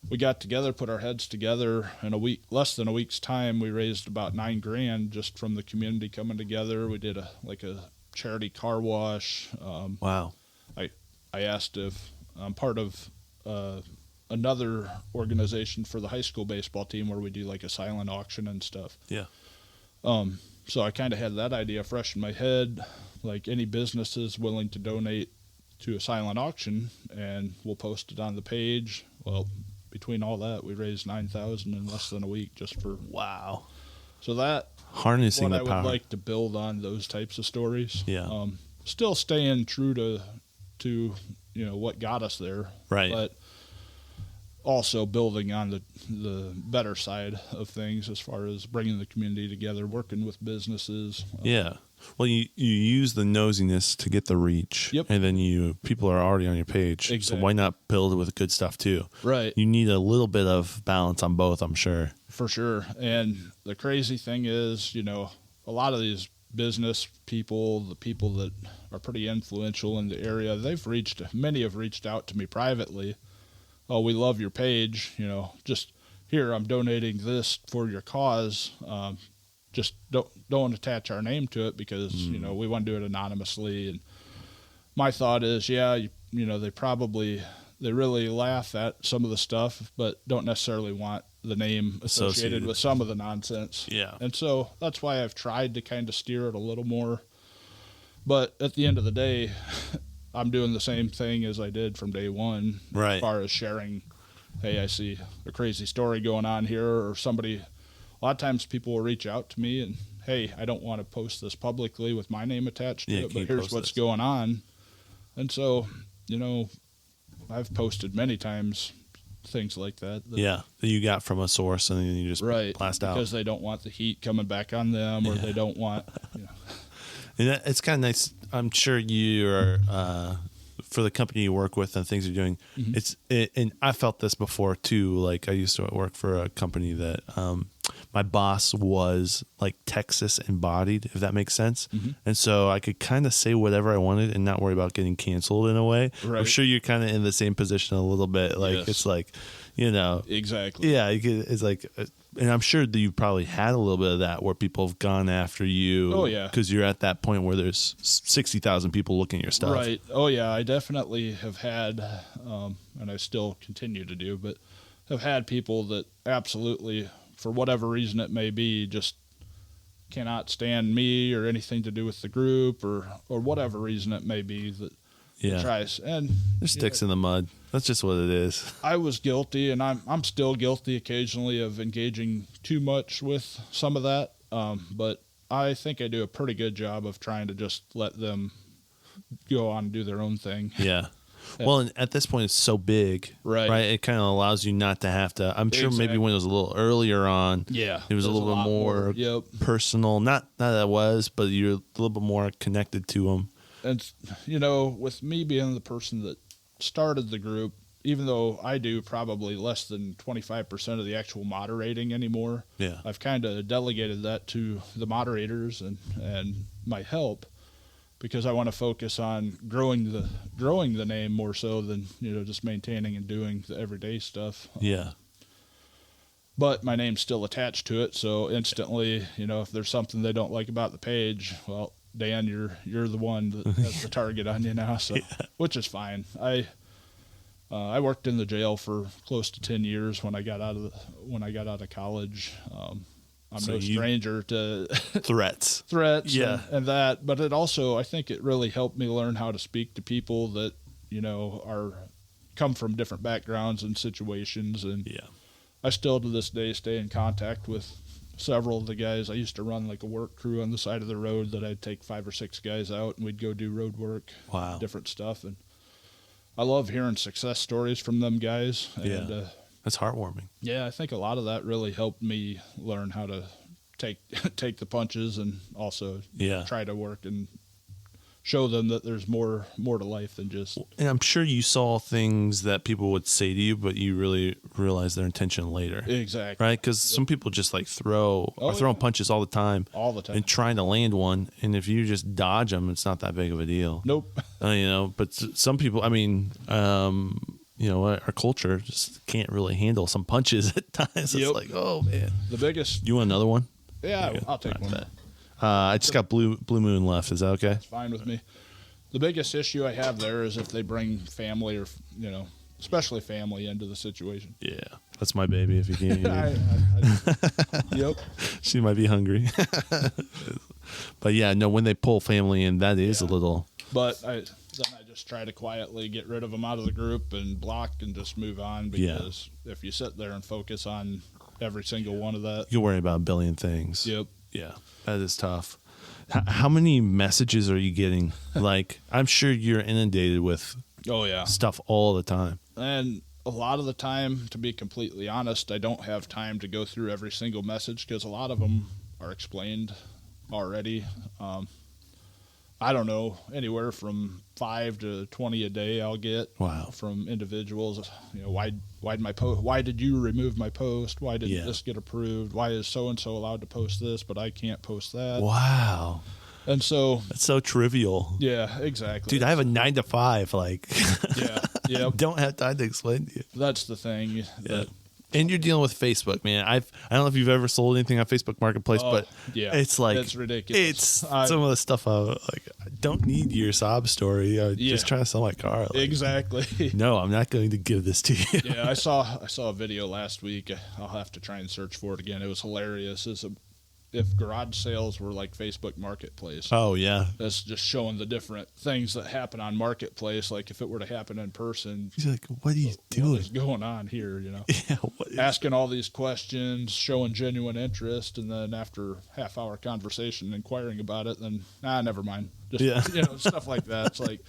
We got together, put our heads together in less than a week's time. We raised about $9,000 just from the community coming together. We did a charity car wash. Wow. I asked if I'm part of another organization for the high school baseball team where we do a silent auction and stuff. Yeah. So I kind of had that idea fresh in my head, any businesses willing to donate to a silent auction, and we'll post it on the page. Well, between all that, we raised $9,000 in less than a week just for. Wow. So that harnessing the power. I would like to build on those types of stories. Yeah. Still staying true to what got us there. Right. But also building on the better side of things as far as bringing the community together, working with businesses. Yeah. Well, you use the nosiness to get the reach. Yep. And then people are already on your page. Exactly. So why not build with good stuff too? Right. You need a little bit of balance on both, I'm sure. For sure. And the crazy thing is, a lot of these business people, the people that are pretty influential in the area, many have reached out to me privately. Oh, we love your page, just here, I'm donating this for your cause. Just don't attach our name to it because, we want to do it anonymously. And my thought is, they really laugh at some of the stuff, but don't necessarily want the name associated with some of the nonsense. Yeah. And so that's why I've tried to kind of steer it a little more. But at the end of the day, I'm doing the same thing as I did from day one. Right. As far as sharing, hey, I see a crazy story going on here, or somebody. A lot of times people will reach out to me and, hey, I don't want to post this publicly with my name attached to it, but here's what's going on. And so, I've posted many times things like that. That you got from a source and then you just blast out. Because they don't want the heat coming back on them, or they don't want, And it's kind of nice. I'm sure you are, for the company you work with and things you're doing, and I felt this before too. I used to work for a company that my boss was like Texas embodied, if that makes sense. Mm-hmm. And so I could kind of say whatever I wanted and not worry about getting canceled in a way. Right. I'm sure you're kind of in the same position a little bit. Like, Yes. it's like, you know, Exactly. yeah, it's like, and I'm sure that you probably had a little bit of that where people have gone after you. Oh, yeah. Because you're at that point where there's 60,000 people looking at your stuff. Right. Oh, yeah. I definitely have had, and I still continue to do, but have had people that absolutely, for whatever reason it may be, just cannot stand me or anything to do with the group or whatever reason it may be that Yeah. tries. And There's sticks in the mud. That's just what it is. I was guilty, and I'm still guilty occasionally of engaging too much with some of that. But I think I do a pretty good job of trying to just let them go on and do their own thing. Yeah. Well, and at this point, it's so big, Right. It kind of allows you not to have to. I'm sure maybe Exactly. when it was a little earlier on, Yeah, it was a there's little bit lot more Yep. personal. Not that it was, but you're a little bit more connected to them. And with me being the person that started the group, even though I do probably less than 25% of the actual moderating anymore, Yeah. I've kind of delegated that to the moderators and my help, because I want to focus on growing the name more so than just maintaining and doing the everyday stuff. Yeah. But my name's still attached to it, so instantly, if there's something they don't like about the page, well, Dan, you're the one that has the target on you now, so which is fine. I worked in the jail for close to 10 years when I got out of college. I'm So no stranger to Threats. threats and that, but I think it really helped me learn how to speak to people that come from different backgrounds and situations, and Yeah. I still to this day stay in contact with several of the guys. I used to run like a work crew on the side of the road that I'd take 5 or 6 guys out and we'd go do road work, Wow. different stuff, and I love hearing success stories from them guys. And, Yeah. That's heartwarming. I think a lot of that really helped me learn how to take the punches and also try to work and show them that there's more to life than just. And I'm sure you saw things that people would say to you, but you really realized their intention later. Exactly. Right? Because some people just like throwing punches all the time. All the time. And trying to land one. And if you just dodge them, it's not that big of a deal. Nope. But some people, our culture just can't really handle some punches at times. It's like, oh, man. The biggest. You want another one? Yeah, I'll take one. I just got Blue Moon left. Is that okay? It's fine with me. The biggest issue I have there is if they bring family or, especially family into the situation. Yeah. That's my baby if you can't hear. Yep. She might be hungry. But yeah, no, when they pull family in, that is a little. But then I just try to quietly get rid of them out of the group and block and just move on, because if you sit there and focus on every single one of that, You worry about a billion things. Yep. Yeah, that is tough. How many messages are you getting? Like, I'm sure you're inundated with stuff all the time. And a lot of the time, to be completely honest, I don't have time to go through every single message because a lot of them are explained already. I don't know, anywhere from 5 to 20 a day I'll get from individuals. Why did you remove my post? Why didn't this get approved? Why is so-and-so allowed to post this, but I can't post that? Wow. And so that's so trivial. Yeah, exactly. Dude, I have a 9 to 5. Like, yeah. Don't have time to explain to you. That's the thing. And you're dealing with Facebook, man. I don't know if you've ever sold anything on Facebook Marketplace, but it's like it's ridiculous. It's some of the stuff I don't need your sob story. I'm just trying to sell my car. Like, exactly. No, I'm not going to give this to you. Yeah, I saw a video last week. I'll have to try and search for it again. It was hilarious. If garage sales were like Facebook Marketplace. Oh, yeah. That's just showing the different things that happen on Marketplace. Like if it were to happen in person. He's like, what are you doing? What is going on here, Yeah, asking all these questions, showing genuine interest, and then after half-hour conversation, inquiring about it, then, never mind. Just, stuff like that. It's like,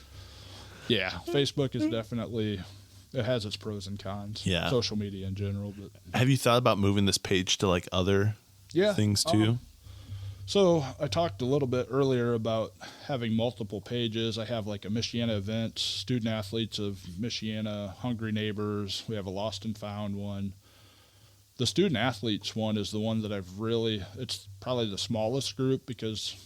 Facebook is definitely, it has its pros and cons. Yeah. Social media in general. But have you thought about moving this page to like other things too? So I talked a little bit earlier about having multiple pages. I have like a Michiana events, student athletes of Michiana, hungry neighbors. We have a lost and found one. The student athletes one is the one that it's probably the smallest group because,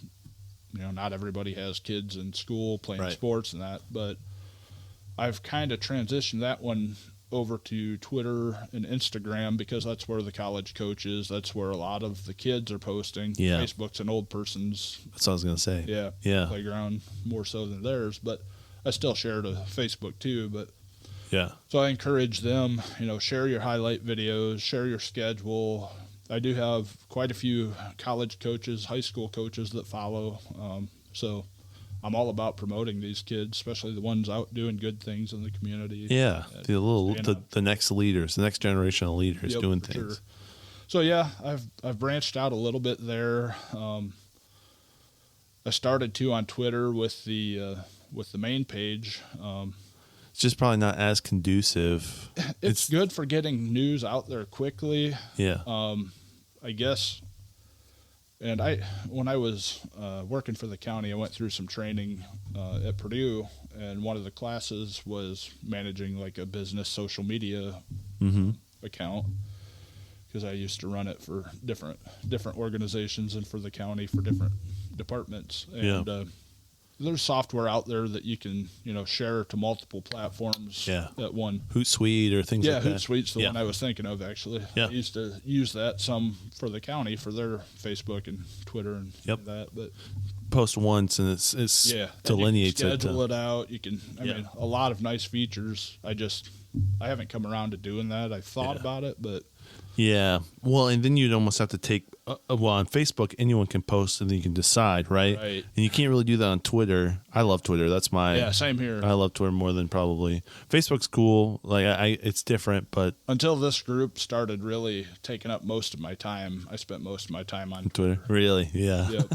not everybody has kids in school playing sports and that, but I've kind of transitioned that one over to Twitter and Instagram because that's where the college coaches, that's where a lot of the kids are posting. Yeah. Facebook's an old person's. That's what I was going to say. Yeah. Playground more so than theirs, but I still share to Facebook too, but yeah. So I encourage them, share your highlight videos, share your schedule. I do have quite a few college coaches, high school coaches that follow. So I'm all about promoting these kids, especially the ones out doing good things in the community. Yeah, the next leaders, the next generation of leaders doing things. Sure. So yeah, I've branched out a little bit there. I started too on Twitter with the main page. It's just probably not as conducive. It's good for getting news out there quickly. Yeah. I guess. And when I was working for the county, I went through some training at Purdue, and one of the classes was managing like a business social media account because I used to run it for different organizations and for the county for different departments. And there's software out there that you can, share to multiple platforms at one. Hootsuite or things like that. Yeah, Hootsuite's the one I was thinking of, actually. Yeah. I used to use that some for the county for their Facebook and Twitter and that. But post once and it's delineates it. Schedule it out. You can, I mean, a lot of nice features. I haven't come around to doing that. I've thought about it, but. Yeah. Well, and then you'd almost have to take, on Facebook, anyone can post and then you can decide, right? Right. And you can't really do that on Twitter. I love Twitter. That's my. Yeah, same here. I love Twitter more than probably. Facebook's cool. Like, it's different, but. Until this group started really taking up most of my time, I spent most of my time on Twitter. Really? Yeah. Yep.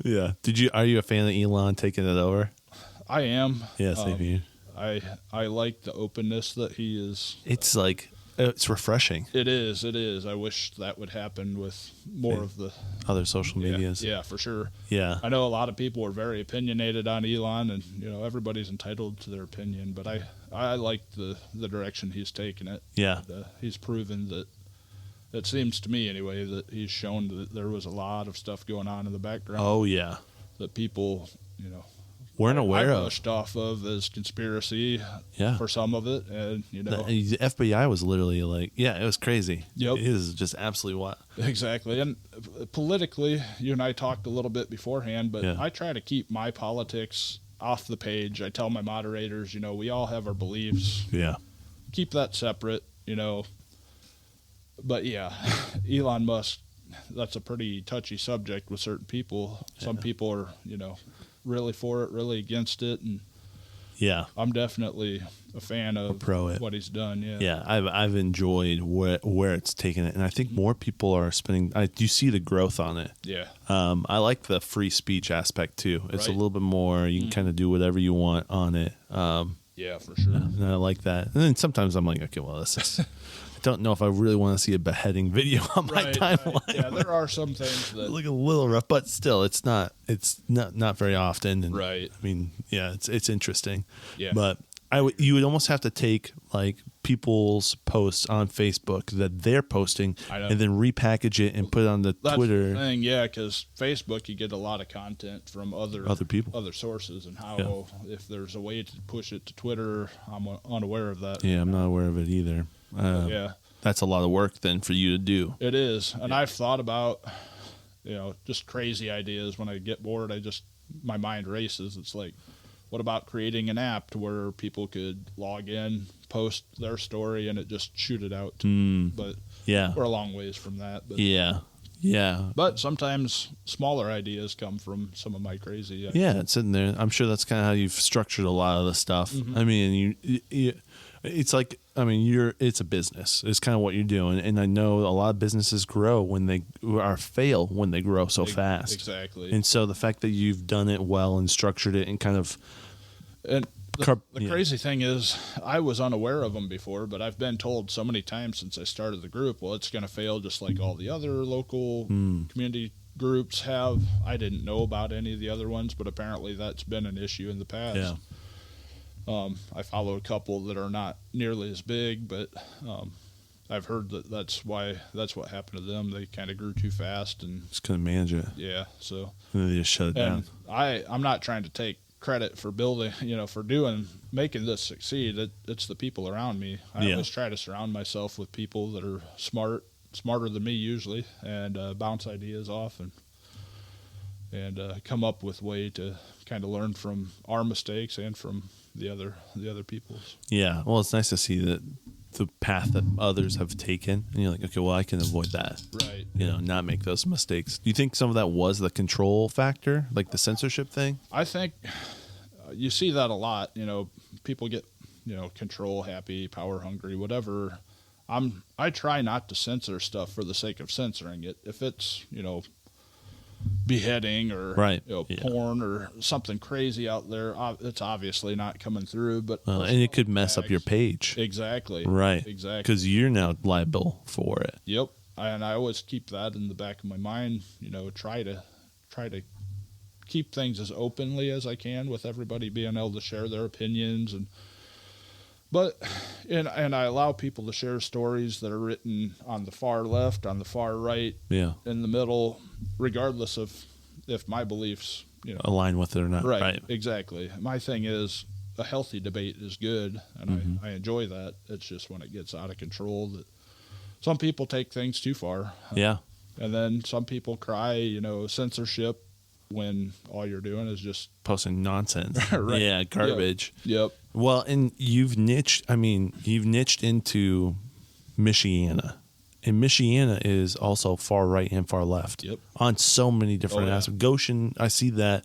Yeah. Are you a fan of Elon taking it over? I am. Yeah, same here. I like the openness that he is. It's like. It's refreshing. It is. I wish that would happen with more of the other social medias. Yeah, for sure. Yeah. I know a lot of people are very opinionated on Elon, and everybody's entitled to their opinion. But I like the direction he's taken it. Yeah. And, he's proven that. It seems to me anyway that he's shown that there was a lot of stuff going on in the background. Oh yeah. That people weren't aware I of. pushed off of as conspiracy for some of it, and the FBI was literally like, it was crazy. Yep. It is just absolutely wild. Exactly. And politically, you and I talked a little bit beforehand, but I try to keep my politics off the page. I tell my moderators, we all have our beliefs. Yeah. Keep that separate, But Elon Musk, that's a pretty touchy subject with certain people. Some people are, really for it, really against it, and I'm definitely a fan of what he's done. I've enjoyed where it's taken it, and I think more people are spending. You see the growth on it. I like the free speech aspect too. It's a little bit more. You can kind of do whatever you want on it. Yeah, for sure. And I like that. And then sometimes I'm like, okay, well, this is. I don't know if I really want to see a beheading video on my timeline. Right. Yeah, there are some things that look a little rough, but still, it's not very often. And, right. I mean, it's interesting. Yeah. But you would almost have to take like people's posts on Facebook that they're posting and then repackage it and put it on the Twitter. That's the thing, because Facebook you get a lot of content from other people, other sources, and how if there's a way to push it to Twitter, I'm unaware of that. Yeah, I'm not aware of it either. That's a lot of work then for you to do. It is, and I've thought about just crazy ideas. When I get bored, my mind races. It's like, what about creating an app to where people could log in, post their story, and it just shoot it out? But we're a long ways from that. But But sometimes smaller ideas come from some of my crazy ideas. Yeah, it's in there. I'm sure that's kind of how you've structured a lot of the stuff. Mm-hmm. I mean, it's like, it's a business. It's kind of what you're doing. And I know a lot of businesses fail when they grow so fast. Exactly. And so the fact that you've done it well and structured it and kind of. And the crazy thing is, I was unaware of them before, but I've been told so many times since I started the group, well, it's going to fail just like all the other local community groups have. I didn't know about any of the other ones, but apparently that's been an issue in the past. Yeah. I follow a couple that are not nearly as big, but I've heard that's what happened to them. They kind of grew too fast and Just couldn't manage it. yeah. So And they just shut it down. I'm not trying to take credit for building, for making this succeed. It's the people around me. I always try to surround myself with people that are smarter than me usually, and bounce ideas off and come up with way to kind of learn from our mistakes and from the other people's. Yeah. Well, it's nice to see that the path that others have taken, and you're like, okay, well, I can avoid that. Right. Not make those mistakes. Do you think some of that was the control factor, like the censorship thing? I think you see that a lot. People get, control happy, power hungry, whatever. I try not to censor stuff for the sake of censoring it. If it's, beheading or porn or something crazy out there, it's obviously not coming through. But And it could mess up your page. Exactly. Right. Exactly. Because you're now liable for it. Yep. And I always keep that in the back of my mind. Try to keep things as openly as I can, with everybody being able to share their opinions and I allow people to share stories that are written on the far left, on the far right, Yeah. in the middle, regardless of if my beliefs, align with it or not. Right. Exactly. My thing is a healthy debate is good, and I enjoy that. It's just when it gets out of control that some people take things too far. Yeah. And then some people cry, censorship, when all you're doing is just Posting nonsense. Right. Yeah, garbage. Yep. Well, and you've niched into Michiana. And Michiana is also far right and far left. Yep. On so many different aspects. Goshen, I see that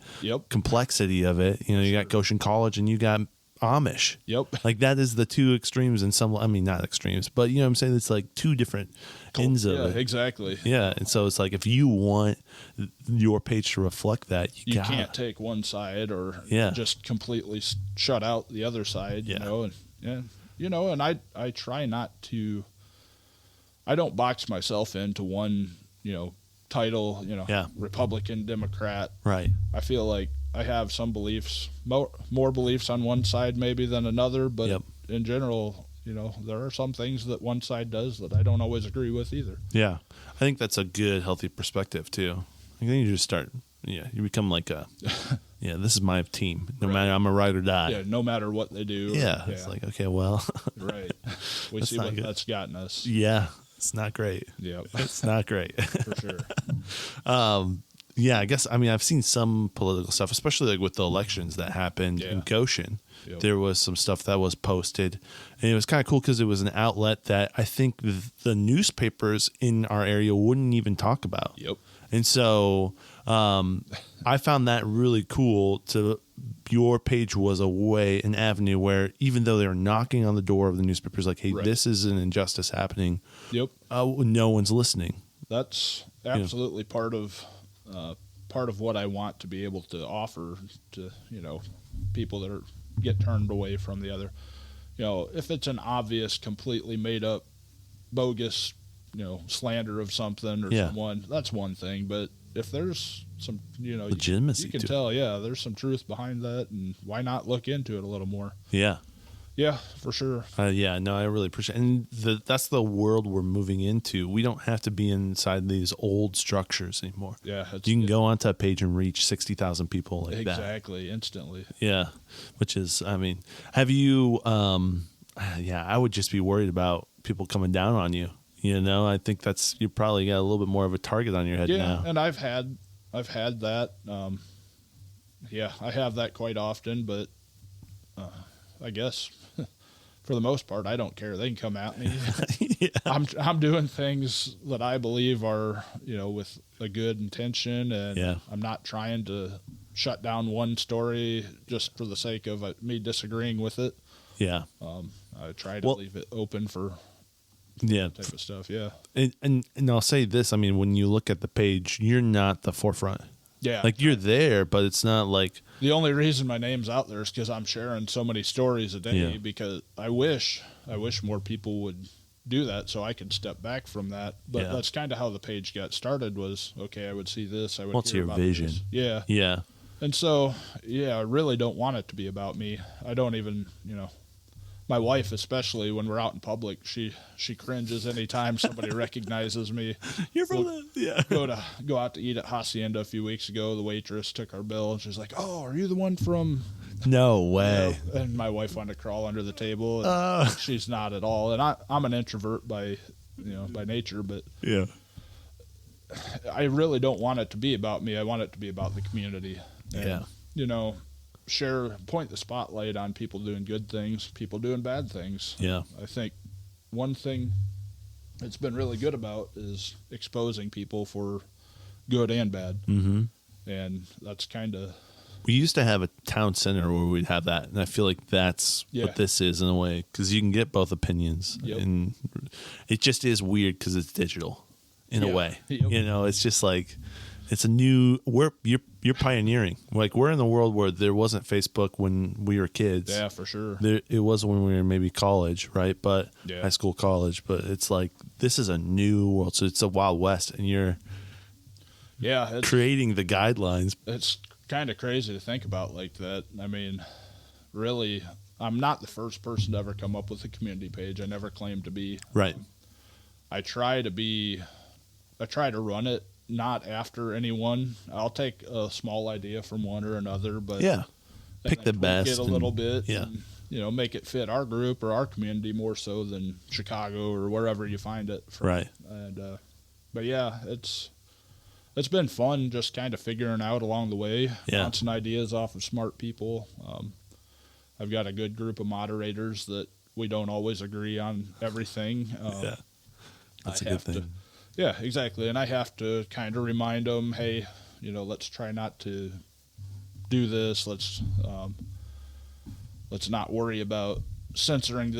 complexity of it. You got Goshen College and you got Amish. Yep. Like that is the two extremes in some, not extremes, but what I'm saying, it's like two different ends of it. Exactly. Yeah. And so it's like, if you want your page to reflect that, you can't take one side or just completely shut out the other side, and I try not to, I don't box myself into one, title, Republican, Democrat. Right. I feel like I have some beliefs, more beliefs on one side maybe than another, but in general, there are some things that one side does that I don't always agree with either. Yeah. I think that's a good, healthy perspective too. I think you just start, you become like this is my team. No matter, I'm a ride or die. Yeah, no matter what they do. Yeah. It's like, okay, well. Right. We see what that's gotten us. Yeah. It's not great. Yeah. It's not great. For sure. Yeah, I guess, I've seen some political stuff, especially like with the elections that happened in Goshen. Yep. There was some stuff that was posted, and it was kind of cool because it was an outlet that I think the newspapers in our area wouldn't even talk about. Yep. And so I found that really cool. Your page was an avenue where, even though they were knocking on the door of the newspapers, like, hey, this is an injustice happening. Yep. No one's listening. That's absolutely part of what I want to be able to offer to, people that get turned away from the other. If it's an obvious, completely made up, bogus, slander of something or someone, that's one thing. But if there's some, legitimacy, you can tell, there's some truth behind that, and why not look into it a little more? Yeah. Yeah, for sure. I really appreciate it. And that's the world we're moving into. We don't have to be inside these old structures anymore. Yeah. You can go onto a page and reach 60,000 people like that. Exactly, instantly. Yeah, which is, have you, I would just be worried about people coming down on you. I think you probably got a little bit more of a target on your head now. And I've had that. I have that quite often, but I guess for the most part, I don't care. They can come at me. I'm doing things that I believe are, with a good intention, and I'm not trying to shut down one story just for the sake of me disagreeing with it. Yeah. I try to leave it open for type of stuff. Yeah. And I'll say this. When you look at the page, you're not the forefront. Yeah. Like, you're there, but it's not like... The only reason my name's out there is because I'm sharing so many stories a day, because I wish more people would do that so I could step back from that. But that's kind of how the page got started was, okay, I would see this. I would What's hear your about vision? This. Yeah. Yeah. And so, I really don't want it to be about me. I don't even, my wife, especially when we're out in public, she cringes anytime somebody recognizes me. You're from yeah. Go out to eat at Hacienda a few weeks ago. The waitress took our bill, and she's like, "Oh, are you the one from?" No way. And my wife wanted to crawl under the table. And she's not at all. And I'm an introvert by nature, but yeah, I really don't want it to be about me. I want it to be about the community. And, point the spotlight on people doing good things, people doing bad things. Yeah. I think one thing it's been really good about is exposing people for good and bad. Mm-hmm. And that's kind of... We used to have a town center where we'd have that, and I feel like that's what this is in a way, because you can get both opinions, and it just is weird because it's digital in a way. Yep. It's just like it's a new. You're pioneering. Like we're in the world where there wasn't Facebook when we were kids. Yeah, for sure. It was when we were maybe college, right? But high school, college. But it's like this is a new world, so it's a Wild West, and you're creating the guidelines. It's kind of crazy to think about like that. I mean, really, I'm not the first person to ever come up with a community page. I never claimed to be. Right. I try to run it not after anyone. I'll take a small idea from one or another, but pick the best. It a little bit. Yeah. And, make it fit our group or our community more so than Chicago or wherever you find it from. Right. And but yeah, it's been fun just kind of figuring out along the way, bouncing ideas off of smart people. I've got a good group of moderators that we don't always agree on everything. That's a good thing. Yeah, exactly. And I have to kind of remind them, hey, let's try not to do this. Let's not worry about censoring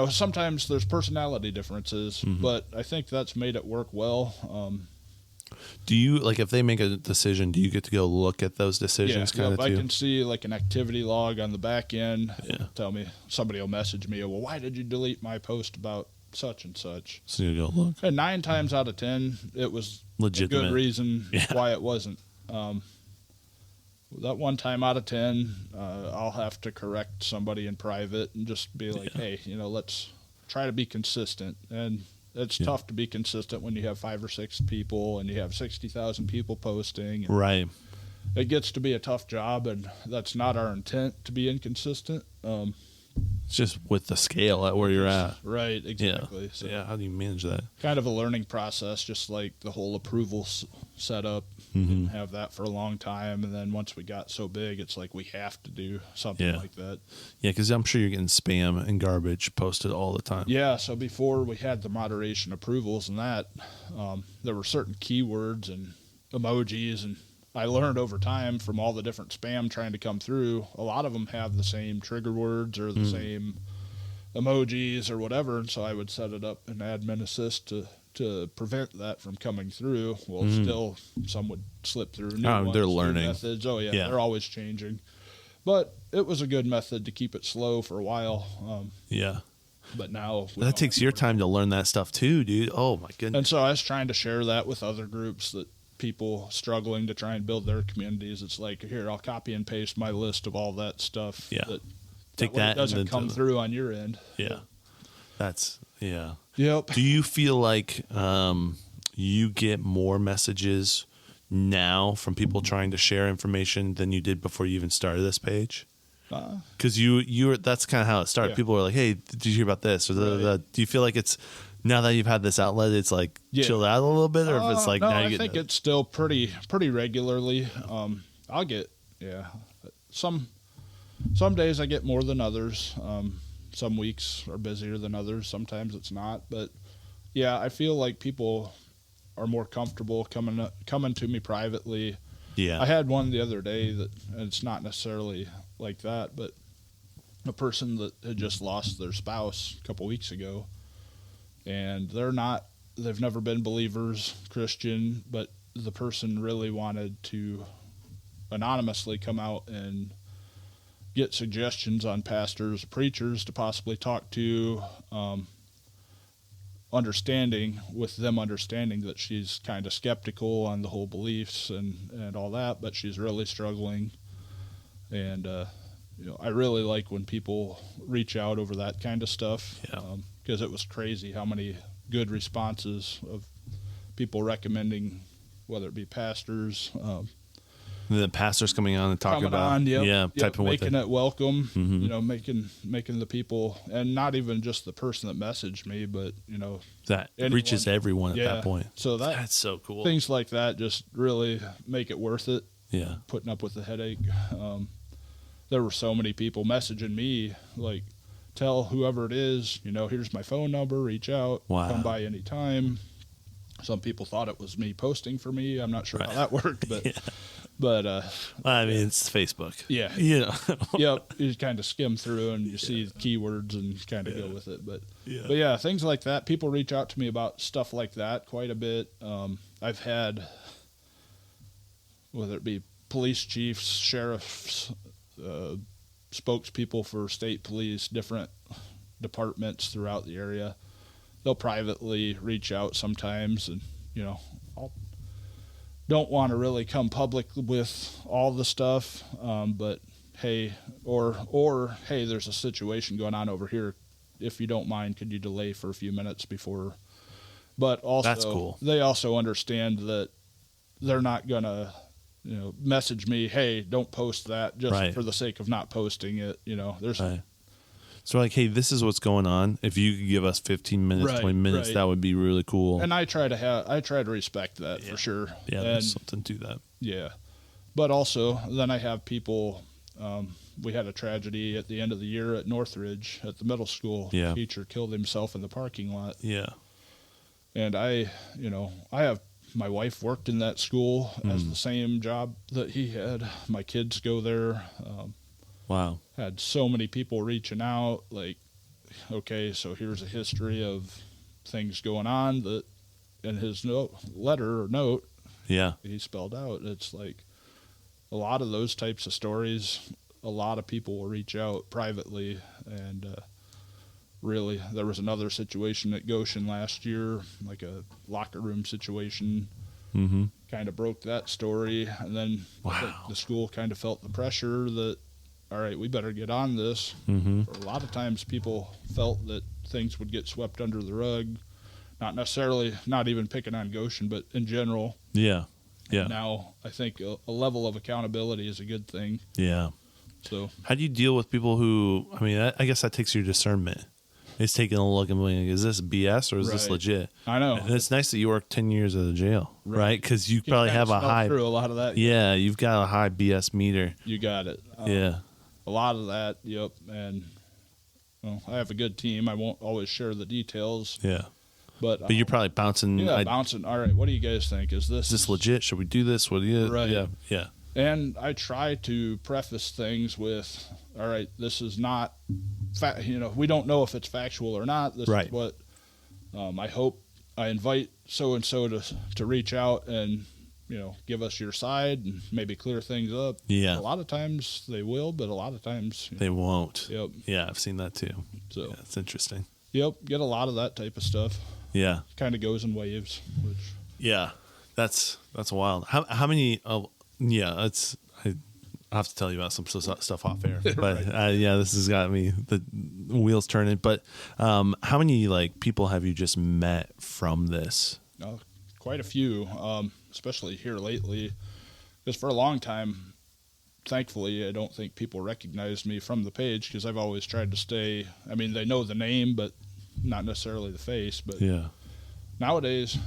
sometimes there's personality differences, but I think that's made it work well. Do you, like, if they make a decision, do you get to go look at those decisions kind of too? I can see, like, an activity log on the back end. Tell me, somebody will message me, well, why did you delete my post about such and such? So you go look. And 9 times out of 10, it was legitimate. A good reason why it wasn't. That 1 time out of 10, I'll have to correct somebody in private and just be like, hey, let's try to be consistent. And it's tough to be consistent when you have 5 or 6 people and you have 60,000 people posting. Right. It gets to be a tough job, and that's not our intent to be inconsistent. It's just with the scale at where you're at. Right, exactly. So, how do you manage that? Kind of a learning process, just like the whole approval setup. Didn't have that for a long time, and then once we got so big, it's like we have to do something like that. Yeah, because I'm sure you're getting spam and garbage posted all the time. Yeah, so before we had the moderation approvals and that, there were certain keywords and emojis, and I learned over time from all the different spam trying to come through, a lot of them have the same trigger words or the same emojis or whatever, and so I would set it up in admin assist to prevent that from coming through. Well, still, some would slip through new ones, they're learning. new methods. Oh, yeah, they're always changing. But it was a good method to keep it slow for a while. But now... That takes your time to learn that stuff too, dude. Oh, my goodness. And so I was trying to share that with other groups that people struggling to try and build their communities. It's like, here, I'll copy and paste my list of all that stuff. Yeah. Take that. It doesn't come through on your end. Yeah. That's, yeah. Yep. Do you feel like you get more messages now from people trying to share information than you did before you even started this page? Because that's kind of how it started. Yeah. People were like, hey, did you hear about this? Or do you feel like it's, now that you've had this outlet, it's like chilled out a little bit? Or if it's like, no, now I think it's still pretty regularly. I'll get, some days I get more than others. Some weeks are busier than others. Sometimes it's not. But, I feel like people are more comfortable coming to me privately. Yeah. I had one the other day and it's not necessarily like that, but a person that had just lost their spouse a couple weeks ago, and they've never been believers, Christian, but the person really wanted to anonymously come out and get suggestions on pastors, preachers to possibly talk to, understanding that she's kind of skeptical on the whole beliefs and all that, but she's really struggling. And, I really like when people reach out over that kind of stuff. Yeah. Because it was crazy how many good responses of people recommending, whether it be pastors, The pastors coming on and talking coming about, on, typing with making it welcome, Mm-hmm. making the people, and not even just the person that messaged me, but that anyone. reaches everyone at Yeah. that point. So That's so cool. things like that just really make it worth it. Yeah. Putting up with the headache. There were so many people messaging me like, tell whoever it is, here's my phone number, reach out, Wow. come by anytime. Some people thought it was me posting for me. I'm not sure how that worked, but I mean, it's Facebook. Yeah. Yep. You kind of skim through and you see the keywords and kind of go with it. But yeah, things like that. People reach out to me about stuff like that quite a bit. I've had, whether it be police chiefs, sheriffs, spokespeople for state police, different departments throughout the area. They'll privately reach out sometimes, and don't want to really come public with all the stuff, but hey, or hey, there's a situation going on over here. If you don't mind, could you delay for a few minutes before? But also, that's cool. They also understand that they're not gonna message me, hey, don't post that just for the sake of not posting it. There's So like, hey, this is what's going on. If you could give us 15 minutes, 20 minutes, that would be really cool. And I try to respect that for sure. Yeah, there's something to that. Yeah. But also, then I have people, we had a tragedy at the end of the year at Northridge at the middle school. Yeah. The teacher killed himself in the parking lot. Yeah. And I have, my wife worked in that school as the same job that he had. My kids go there. Wow. Had so many people reaching out, like, okay, so here's a history of things going on that in his note, he spelled out. It's like a lot of those types of stories, a lot of people will reach out privately. And really, there was another situation at Goshen last year, like a locker room situation. Mm-hmm. Kind of broke that story. And then I think the school kind of felt the pressure that, all right, we better get on this. Mm-hmm. A lot of times people felt that things would get swept under the rug, not necessarily, not even picking on Goshen, but in general. Yeah. Yeah. Now, I think a level of accountability is a good thing. Yeah. So, how do you deal with people who, I mean, I guess that takes your discernment. It's taking a look and being, is this BS or is this legit? I know. And it's nice that you worked 10 years at a jail, right? Because you probably have a high. Through a lot of that. Yeah, you've got a high BS meter. You got it. Yeah. A lot of that, yep. And I have a good team. I won't always share the details. Yeah. But you're probably bouncing. Yeah, bouncing. All right, what do you guys think? Is this legit? Should we do this? What do you? Right. Yeah. Yeah. And I try to preface things with, all right, this is not, we don't know if it's factual or not. This is what I invite so-and-so to reach out and, give us your side and maybe clear things up. Yeah. A lot of times they will, but a lot of times they won't. Yep. Yeah, I've seen that too. So it's interesting. Yep. Get a lot of that type of stuff. Yeah. Kind of goes in waves. Yeah. That's wild. How many, I have to tell you about some stuff off air, but this has got me the wheels turning. But how many people have you just met from this? Quite a few, especially here lately. Because for a long time, thankfully, I don't think people recognized me from the page because I've always tried to stay. I mean, they know the name, but not necessarily the face. But nowadays,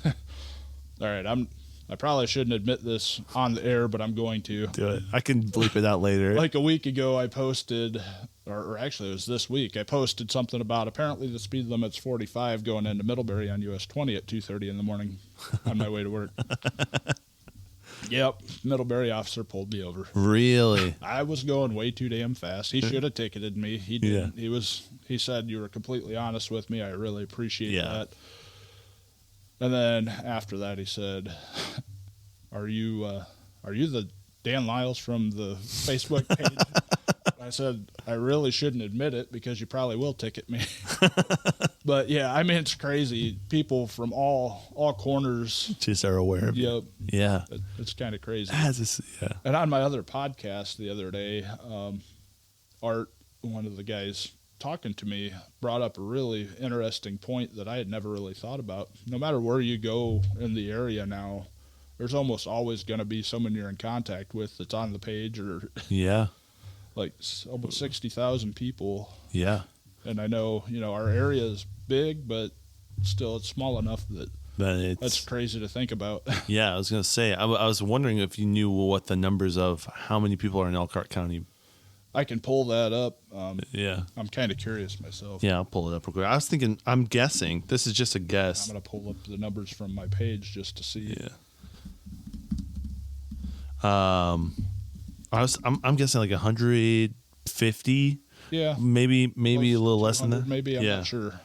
all right, I probably shouldn't admit this on the air, but I'm going to. Do it. I can bleep it out later. Like a week ago, I posted, or actually it was this week, I posted something about apparently the speed limit's 45 going into Middlebury on US 20 at 2:30 in the morning on my way to work. Yep, Middlebury officer pulled me over. Really? I was going way too damn fast. He should have ticketed me. He didn't. Yeah. He said you were completely honest with me. I really appreciate that. And then after that, he said, "Are you the Dan Lyles from the Facebook page?" I said, "I really shouldn't admit it because you probably will ticket me." But yeah, I mean, it's crazy. People from all corners just are aware of you. Yeah, it's kind of crazy. And on my other podcast the other day, Art, one of the guys talking to me, brought up a really interesting point that I had never really thought about. No matter where you go in the area now, there's almost always going to be someone you're in contact with that's on the page, or Yeah. like almost 60,000 people. Yeah. And I know, our area is big, but still it's small enough that that's crazy to think about. Yeah, I was going to say, I was wondering if you knew what the numbers of how many people are in Elkhart County. I can pull that up. Yeah. I'm kind of curious myself. Yeah, I'll pull it up real quick. I was thinking, I'm guessing, this is just a guess. I'm going to pull up the numbers from my page just to see. Yeah. I'm guessing like 150. Yeah. Maybe a little less than that. Maybe, I'm not sure.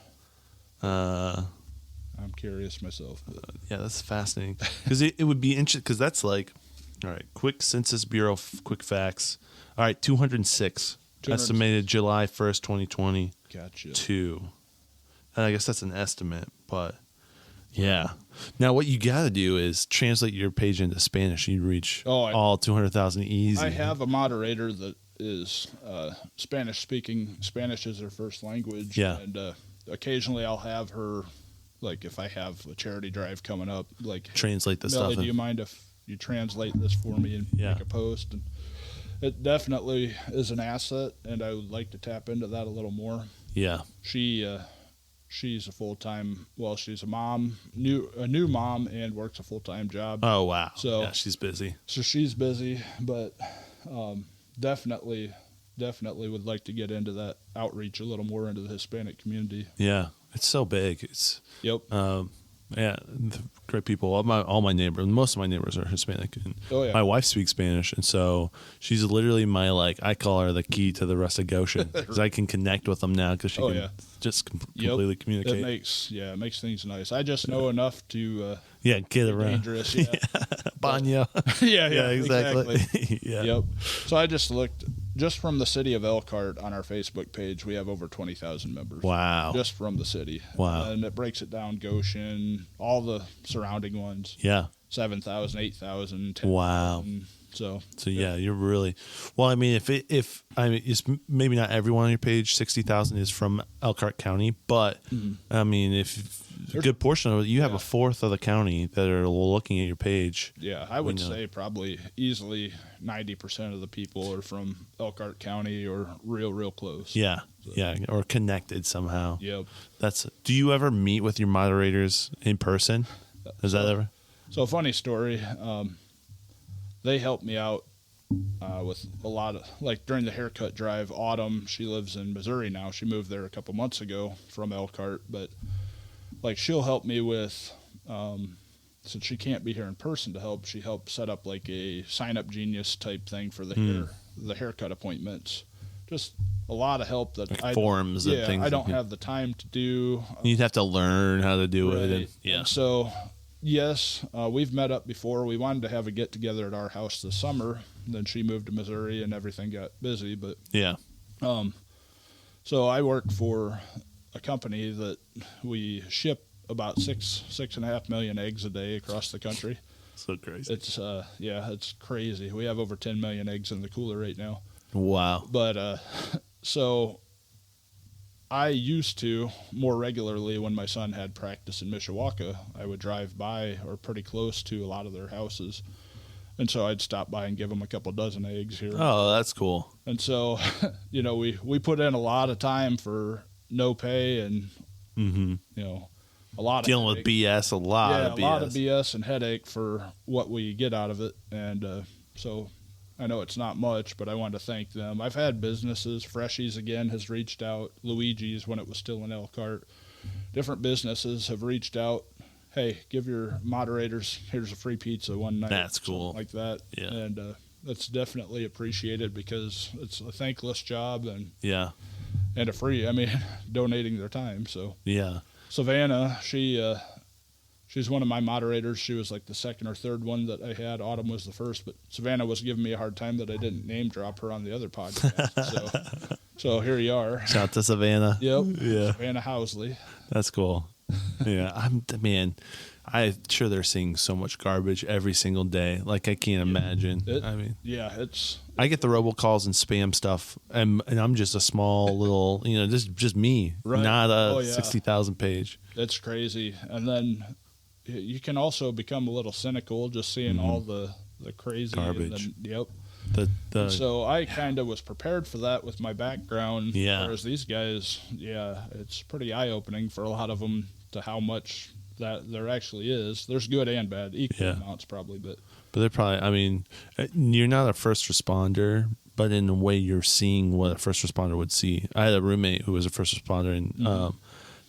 I'm curious myself. Yeah, that's fascinating. Because it would be interesting, because that's like, all right, quick Census Bureau, quick facts. All right, 206. Estimated July 1st, 2020. Gotcha. And I guess that's an estimate, but yeah. Now, what you got to do is translate your page into Spanish. You reach all 200,000 easy. I have a moderator that is Spanish speaking. Spanish is her first language. Yeah. And occasionally I'll have her, like if I have a charity drive coming up, like translate the Millie, stuff. Do you mind if you translate this for me and make a post? And it definitely is an asset, and I would like to tap into that a little more. Yeah. She's a full-time, she's a mom, a new mom, and works a full-time job. Oh, wow. So yeah, she's busy. So she's busy, but definitely would like to get into that outreach a little more into the Hispanic community. Yeah, it's so big. Yep. Yeah, great people. All my neighbors, most of my neighbors are Hispanic. And my wife speaks Spanish, and so she's literally I call her the key to the rest of Goshen, because I can connect with them now, because she can just completely communicate. It makes things nice. I just know enough to get around. Dangerous. Yeah. Banyo. yeah, exactly. Yeah. Yep. So I just looked. Just from the city of Elkhart on our Facebook page, we have over 20,000 members. Wow. Just from the city. Wow. And it breaks it down, Goshen, all the surrounding ones. Yeah. 7,000, 8,000, 10,000. Wow. So yeah, you're really, well, I mean, if it's maybe not everyone on your page, 60,000 is from Elkhart County, but I mean, if a good portion of it, you have a fourth of the county that are looking at your page. Yeah, I would say probably easily 90% of the people are from Elkhart County or real close. Yeah. So. Yeah. Or connected somehow. Yep. Do you ever meet with your moderators in person? Is that ever? So funny story. They helped me out with a lot of, like during the haircut drive. Autumn, she lives in Missouri now. She moved there a couple months ago from Elkhart, but like she'll help me with, since she can't be here in person to help, she helped set up like a Sign Up Genius type thing for the haircut appointments. Just a lot of help that like forms and things. I don't have the time to do. You'd have to learn how to do it. And so. Yes, we've met up before. We wanted to have a get-together at our house this summer. Then she moved to Missouri and everything got busy. But so I work for a company that we ship about 6.5 million eggs a day across the country. So crazy. It's crazy. We have over 10 million eggs in the cooler right now. Wow. But so I used to more regularly when my son had practice in Michiana, I would drive by or pretty close to a lot of their houses. And so I'd stop by and give them a couple dozen eggs here. Oh, that's cool. And so, we put in a lot of time for no pay and, a lot dealing of with BS, a lot of BS and headache for what we get out of it. And so I know it's not much, but I wanted to thank them. I've had businesses. Freshies, again, has reached out. Luigi's, when it was still in Elkhart. Different businesses have reached out. Hey, give your moderators, here's a free pizza one night. That's cool. Like that. Yeah. And that's definitely appreciated because it's a thankless job and a free, donating their time. So yeah. Savannah, she's one of my moderators. She was like the second or third one that I had. Autumn was the first, but Savannah was giving me a hard time that I didn't name drop her on the other podcast. So here you are. Shout out to Savannah. Yep. Yeah. Savannah Housley. That's cool. Yeah. I'm sure they're seeing so much garbage every single day. Like I can't imagine. It's. I get the robocalls and spam stuff, and I'm just a small little, just me, Right. not a Yeah. 60,000 page. It's crazy, and then you can also become a little cynical just seeing all the crazy Garbage. And then, The So I kind of was prepared for that with my background. Yeah. Whereas these guys, it's pretty eye opening for a lot of them to how much that there actually is. There's good and bad, equal amounts probably, but they're probably. I mean, you're not a first responder, but in a way, you're seeing what a first responder would see. I had a roommate who was a first responder, and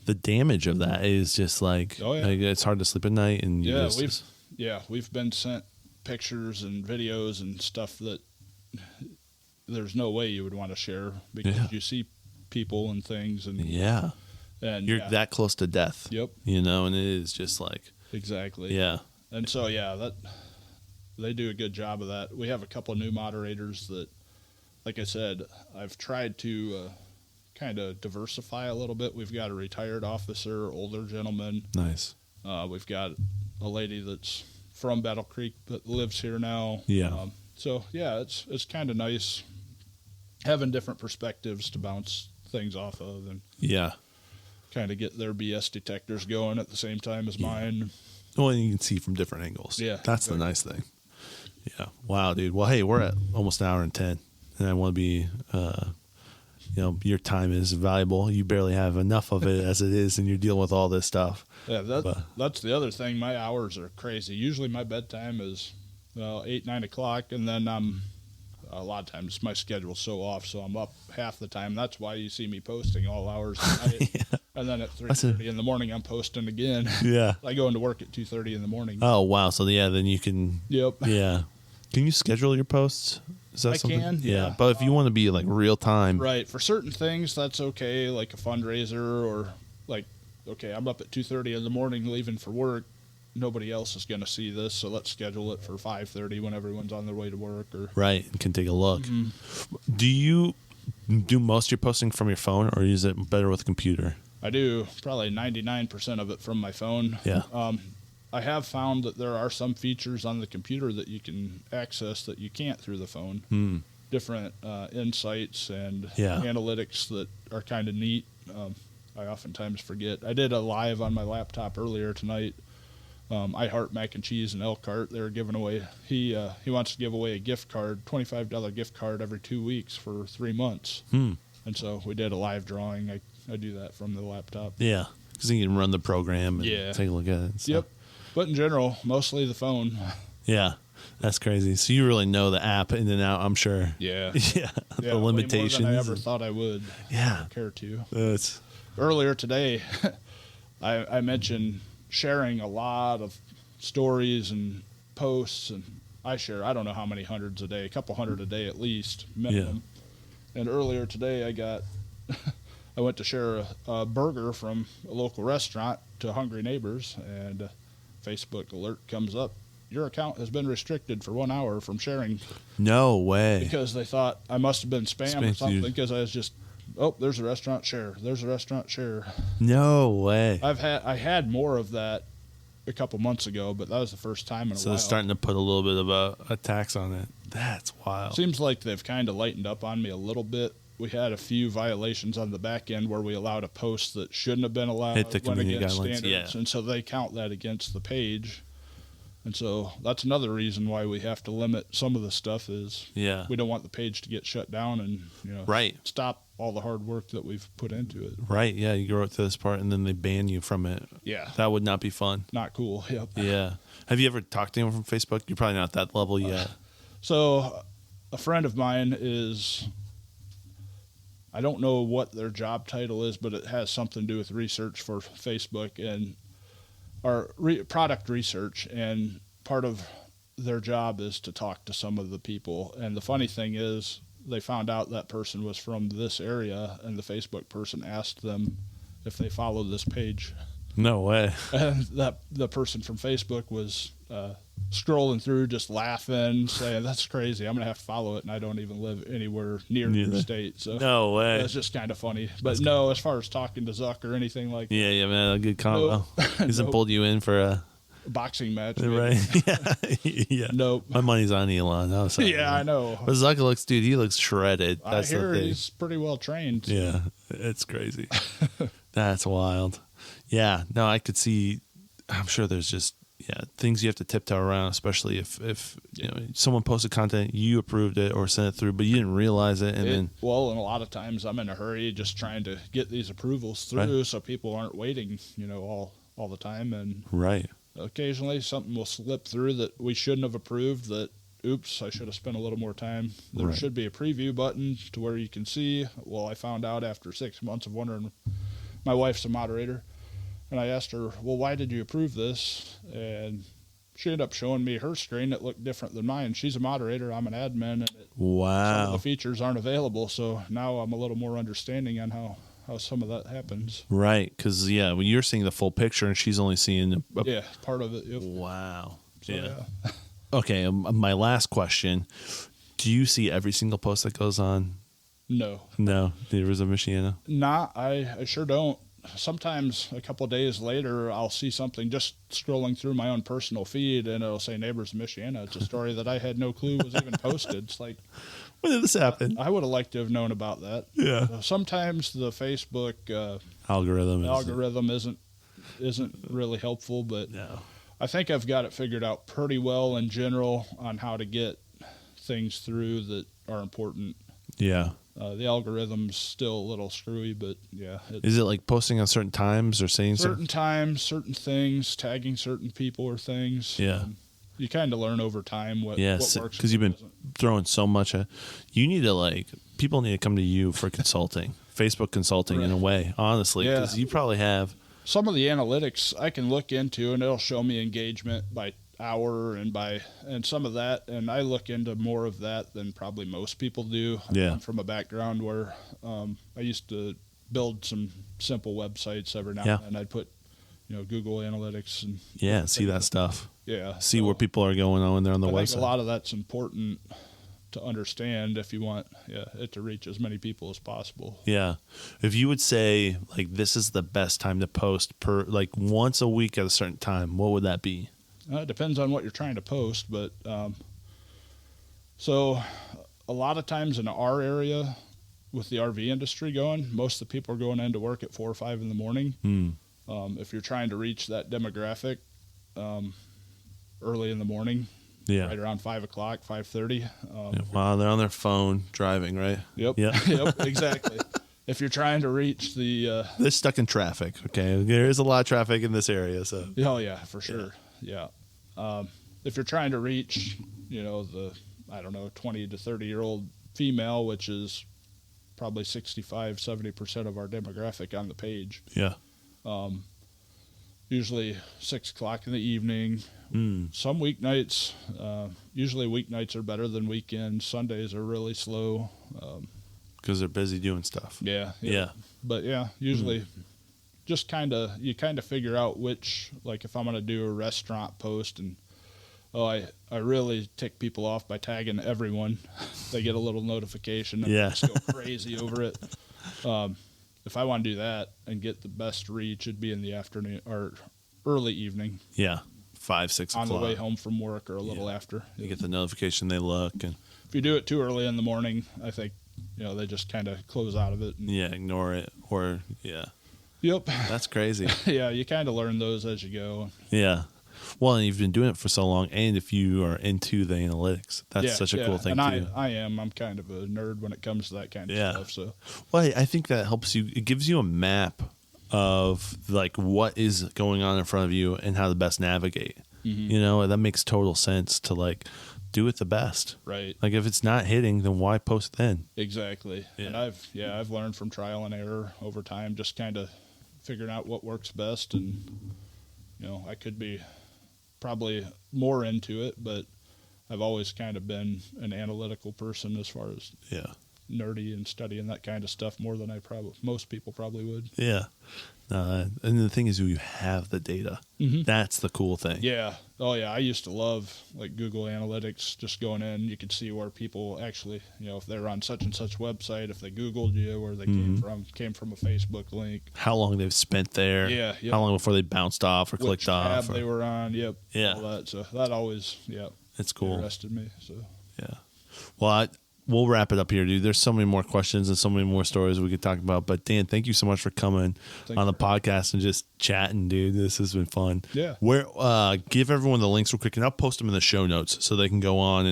the damage of that is just like, it's hard to sleep at night, and we've been sent pictures and videos and stuff that there's no way you would want to share because you see people and things and and you're that close to death. Yep. And it is just like exactly. Yeah. And so that they do a good job of that. We have a couple of new moderators that, like I said, I've tried to kind of diversify a little bit. We've got a retired officer, older gentleman. Nice. We've got a lady that's from Battle Creek that lives here now. Yeah. It's kind of nice having different perspectives to bounce things off of and kind of get their BS detectors going at the same time as mine. Well, and you can see from different angles. Yeah, that's the nice thing. Yeah. Wow, dude. Well, hey, we're at almost an hour and 10, and I want to be, your time is valuable. You barely have enough of it as it is, and you're dealing with all this stuff. Yeah, that's the other thing. My hours are crazy. Usually my bedtime is 8, 9 o'clock, and then a lot of times my schedule's so off, so I'm up half the time. That's why you see me posting all hours of the night. And then at 3:30 in the morning, I'm posting again. Yeah. I go into work at 2:30 in the morning. Oh, wow. So, then you can... Yep. Yeah. Can you schedule your posts? Is that something? I can, yeah. But if you want to be like real time... Right. For certain things, that's okay, like a fundraiser or like, okay, I'm up at 2:30 in the morning leaving for work. Nobody else is going to see this, so let's schedule it for 5:30 when everyone's on their way to work. Right, and can take a look. Mm-hmm. Do you do most of your posting from your phone, or is it better with a computer? I do probably 99% of it from my phone. Yeah. I have found that there are some features on the computer that you can access that you can't through the phone. Different insights and analytics that are kind of neat. I oftentimes forget. I did a live on my laptop earlier tonight. I Heart Mac and Cheese and Elkhart. They're giving away. He wants to give away a gift card, $25 gift card every 2 weeks for 3 months. And so we did a live drawing. I do that from the laptop. Yeah, because you can run the program and take a look at it. Yep. But in general, mostly the phone. Yeah, that's crazy. So you really know the app in and out, I'm sure. Yeah. The limitations. Way more than I ever thought I would. Yeah. Care to. Earlier today, I mentioned sharing a lot of stories and posts, and I share, I don't know how many hundreds a day, a couple hundred a day at least, minimum. Yeah. And earlier today, I went to share a burger from a local restaurant to hungry neighbors, and Facebook alert comes up. Your account has been restricted for 1 hour from sharing. No way. Because they thought I must have been spam or something, because I was just, there's a restaurant share. There's a restaurant share. No way. I had more of that a couple months ago, but that was the first time in a while. So they're starting to put a little bit of a tax on it. That's wild. Seems like they've kind of lightened up on me a little bit. We had a few violations on the back end where we allowed a post that shouldn't have been allowed. Hit the community guidelines. Standards, and so they count that against the page. And so that's another reason why we have to limit some of the stuff is we don't want the page to get shut down and stop all the hard work that we've put into it. Right, yeah, you go up to this part and then they ban you from it. Yeah. That would not be fun. Not cool, yep. Yeah. Have you ever talked to anyone from Facebook? You're probably not at that level yet. So a friend of mine is, I don't know what their job title is, but it has something to do with research for Facebook and product research, and part of their job is to talk to some of the people. And the funny thing is, they found out that person was from this area, and the Facebook person asked them if they followed this page. No way. And the person from Facebook was scrolling through, just laughing, saying, "That's crazy. I'm gonna have to follow it, and I don't even live anywhere near the state." So no way. That's just kind of funny. But no, as far as talking to Zuck or anything like that. Yeah, man, a good combo. Nope. He's pulled you in for a. boxing match. Maybe. Right? Yeah. Nope. My money's on Elon. No, sorry, Yeah, man. I know. But Zucker looks, dude. He looks shredded. That's I hear the thing. he's pretty well trained. Yeah, it's crazy. That's wild. Yeah. No, I could see. I'm sure there's just things you have to tiptoe around, especially if you know someone posted content, you approved it or sent it through, but you didn't realize it, and then and a lot of times I'm in a hurry, just trying to get these approvals through, right. so people aren't waiting, all the time, and right. occasionally something will slip through that we shouldn't have approved. That oops, I should have spent a little more time. There Right. should be a preview button to where you can see. Well, I found out after 6 months of wondering. My wife's a moderator. And I asked her, well, why did you approve this? And she ended up showing me her screen that looked different than mine. She's a moderator. I'm an admin. And Wow. some of the features aren't available. So now I'm a little more understanding on how some of that happens. Right. Because, when you're seeing the full picture and she's only seeing part of it. Yep. Wow. So, yeah. Okay. My last question. Do you see every single post that goes on? No. There was a Michiana? Nah, I sure don't. Sometimes a couple of days later, I'll see something just scrolling through my own personal feed, and it'll say Neighbors of Michiana. It's a story that I had no clue was even posted. It's like, when did this happen? I would have liked to have known about that. Yeah. Sometimes the Facebook algorithm isn't really helpful, but no. I think I've got it figured out pretty well in general on how to get things through that are important. Yeah. The algorithm's still a little screwy, but yeah. Is it like posting on certain times or saying certain times, certain things, tagging certain people or things? Yeah. You kind of learn over time what works. Because you've been throwing so much. You need to people need to come to you for consulting, Facebook consulting Right. in a way, honestly, because you probably have. Some of the analytics I can look into, and it'll show me engagement by hour and some of that, and I look into more of that than probably most people do. Yeah. I'm from a background where I used to build some simple websites every now and then. I'd put Google Analytics and see that stuff. Yeah, See where people are going on when they're on the website. I think a lot of that's important to understand if you want it to reach as many people as possible. Yeah. If you would say this is the best time to post per once a week at a certain time, what would that be? It depends on what you're trying to post, but so a lot of times in our area with the RV industry going, most of the people are going into work at 4 or 5 in the morning. If you're trying to reach that demographic early in the morning, right around 5 o'clock, 5:30. While they're on their phone driving, right? Yep. Yep. Exactly. If you're trying to reach the, they're stuck in traffic. Okay, there is a lot of traffic in this area, so. Oh yeah, for sure. Yeah. If you're trying to reach, the 20 to 30-year-old female, which is probably 65-70% of our demographic on the page. Yeah. Usually 6 o'clock in the evening. Some weeknights, usually weeknights are better than weekends. Sundays are really slow. Because they're busy doing stuff. Yeah. But usually just you kind of figure out which, if I'm going to do a restaurant post and, I really tick people off by tagging everyone. They get a little notification and just go crazy over it. If I want to do that and get the best reach, it'd be in the afternoon or early evening. Yeah, 5, 6 o'clock. On the way home from work or a little after. You get the notification, they look. And if you do it too early in the morning, I think, they just kind of close out of it. And, ignore it or, Yep. That's crazy. Yeah, you kind of learn those as you go. Yeah. Well, and you've been doing it for so long, and if you are into the analytics, that's such a cool thing, and too. I am. I'm kind of a nerd when it comes to that kind of stuff. So, well, I think that helps you. It gives you a map of, what is going on in front of you and how to best navigate. Mm-hmm. That makes total sense to, do it the best. Right. If it's not hitting, then why post then? Exactly. Yeah. And I've learned from trial and error over time, just kind of figuring out what works best. And, I could be probably more into it, but I've always kind of been an analytical person as far as nerdy and studying that kind of stuff more than most people probably would. Yeah. And the thing is, you have the data. Mm-hmm. That's the cool thing. Yeah. Oh yeah, I used to love like Google Analytics. Just going in, you could see where people actually, if they're on such and such website, if they Googled you, where they came from a Facebook link, how long they've spent there. Yeah, yep. How long before they bounced off or Which clicked off. tab they were on. Yep. Yeah. All that. So that always, it's cool. Interested me. So. Yeah. Well, we'll wrap it up here, dude. There's so many more questions and so many more stories we could talk about. But Dan, thank you so much for coming on the podcast and just chatting, dude. This has been fun. Yeah. Where give everyone the links real quick, and I'll post them in the show notes so they can go on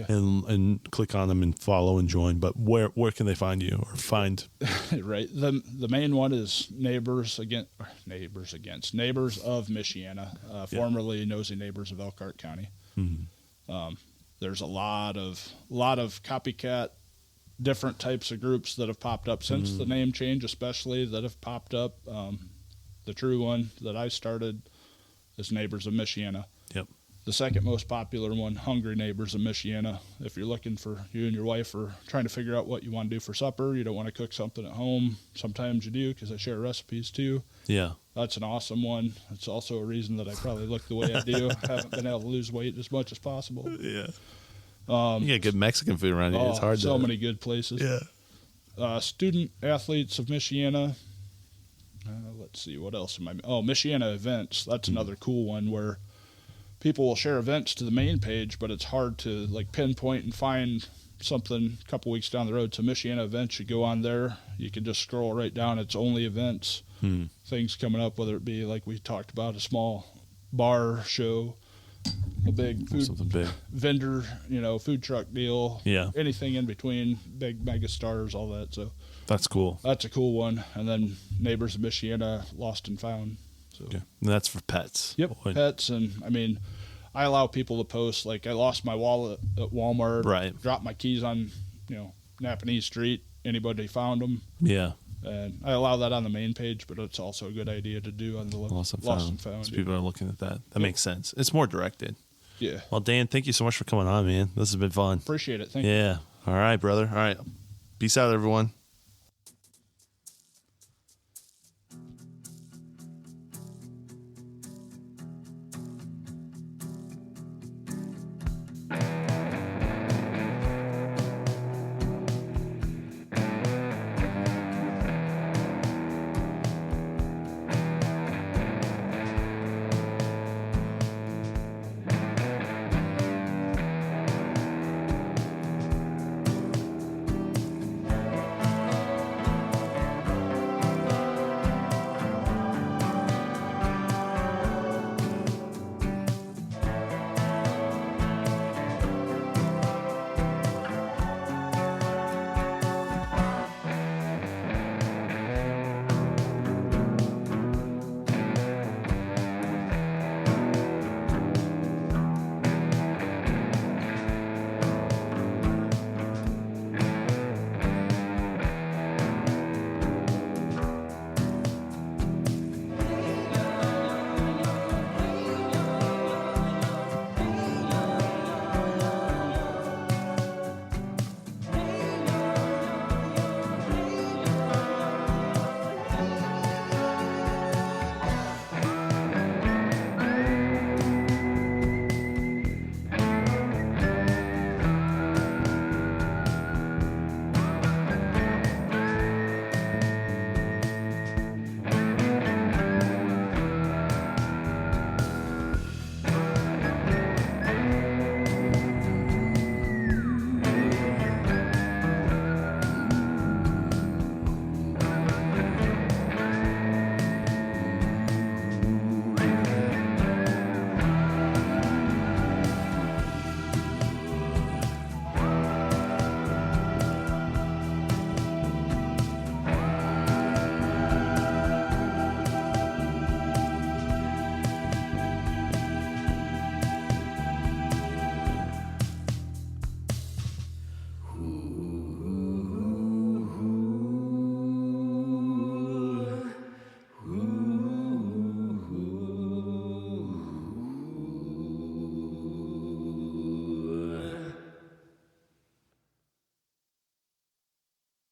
and click on them and follow and join. But where can they find you or find? Right. The main one is Neighbors of Michiana, formerly Nosy Neighbors of Elkhart County. Mm-hmm. There's a lot of copycat, different types of groups that have popped up since the name change, especially that have popped up. The true one that I started is Neighbors of Michiana. Yep. The second most popular one, Hungry Neighbors of Michiana. If you're looking for, you and your wife are trying to figure out what you want to do for supper, you don't want to cook something at home. Sometimes you do, because I share recipes too. Yeah. That's an awesome one. It's also a reason that I probably look the way I do. I haven't been able to lose weight as much as possible. Yeah. You get good Mexican food around here. It's hard. So many good places. Yeah. Student Athletes of Michiana. Let's see, what else am I? Oh, Michiana Events. That's another cool one where people will share events to the main page, but it's hard to like pinpoint and find something a couple weeks down the road. So Michiana Events, you go on there, you can just scroll right down. It's only events, things coming up, whether it be like we talked about, a small bar show, a big food vendor, food truck deal, anything in between, big mega stars, all that. So that's cool. That's a cool one. And then Neighbors of Michiana, Lost and Found. So and that's for pets. Yep, pets. And I mean, I allow people to post, like I lost my wallet at Walmart, right? Dropped my keys on, Napanee Street. Anybody found them? Yeah. And I allow that on the main page, but it's also a good idea to do on the Lost and Found. So people are looking at that. That makes sense. It's more directed. Yeah. Well, Dan, thank you so much for coming on, man. This has been fun. Appreciate it. Thank you. Yeah. All right, brother. All right. Peace out, everyone.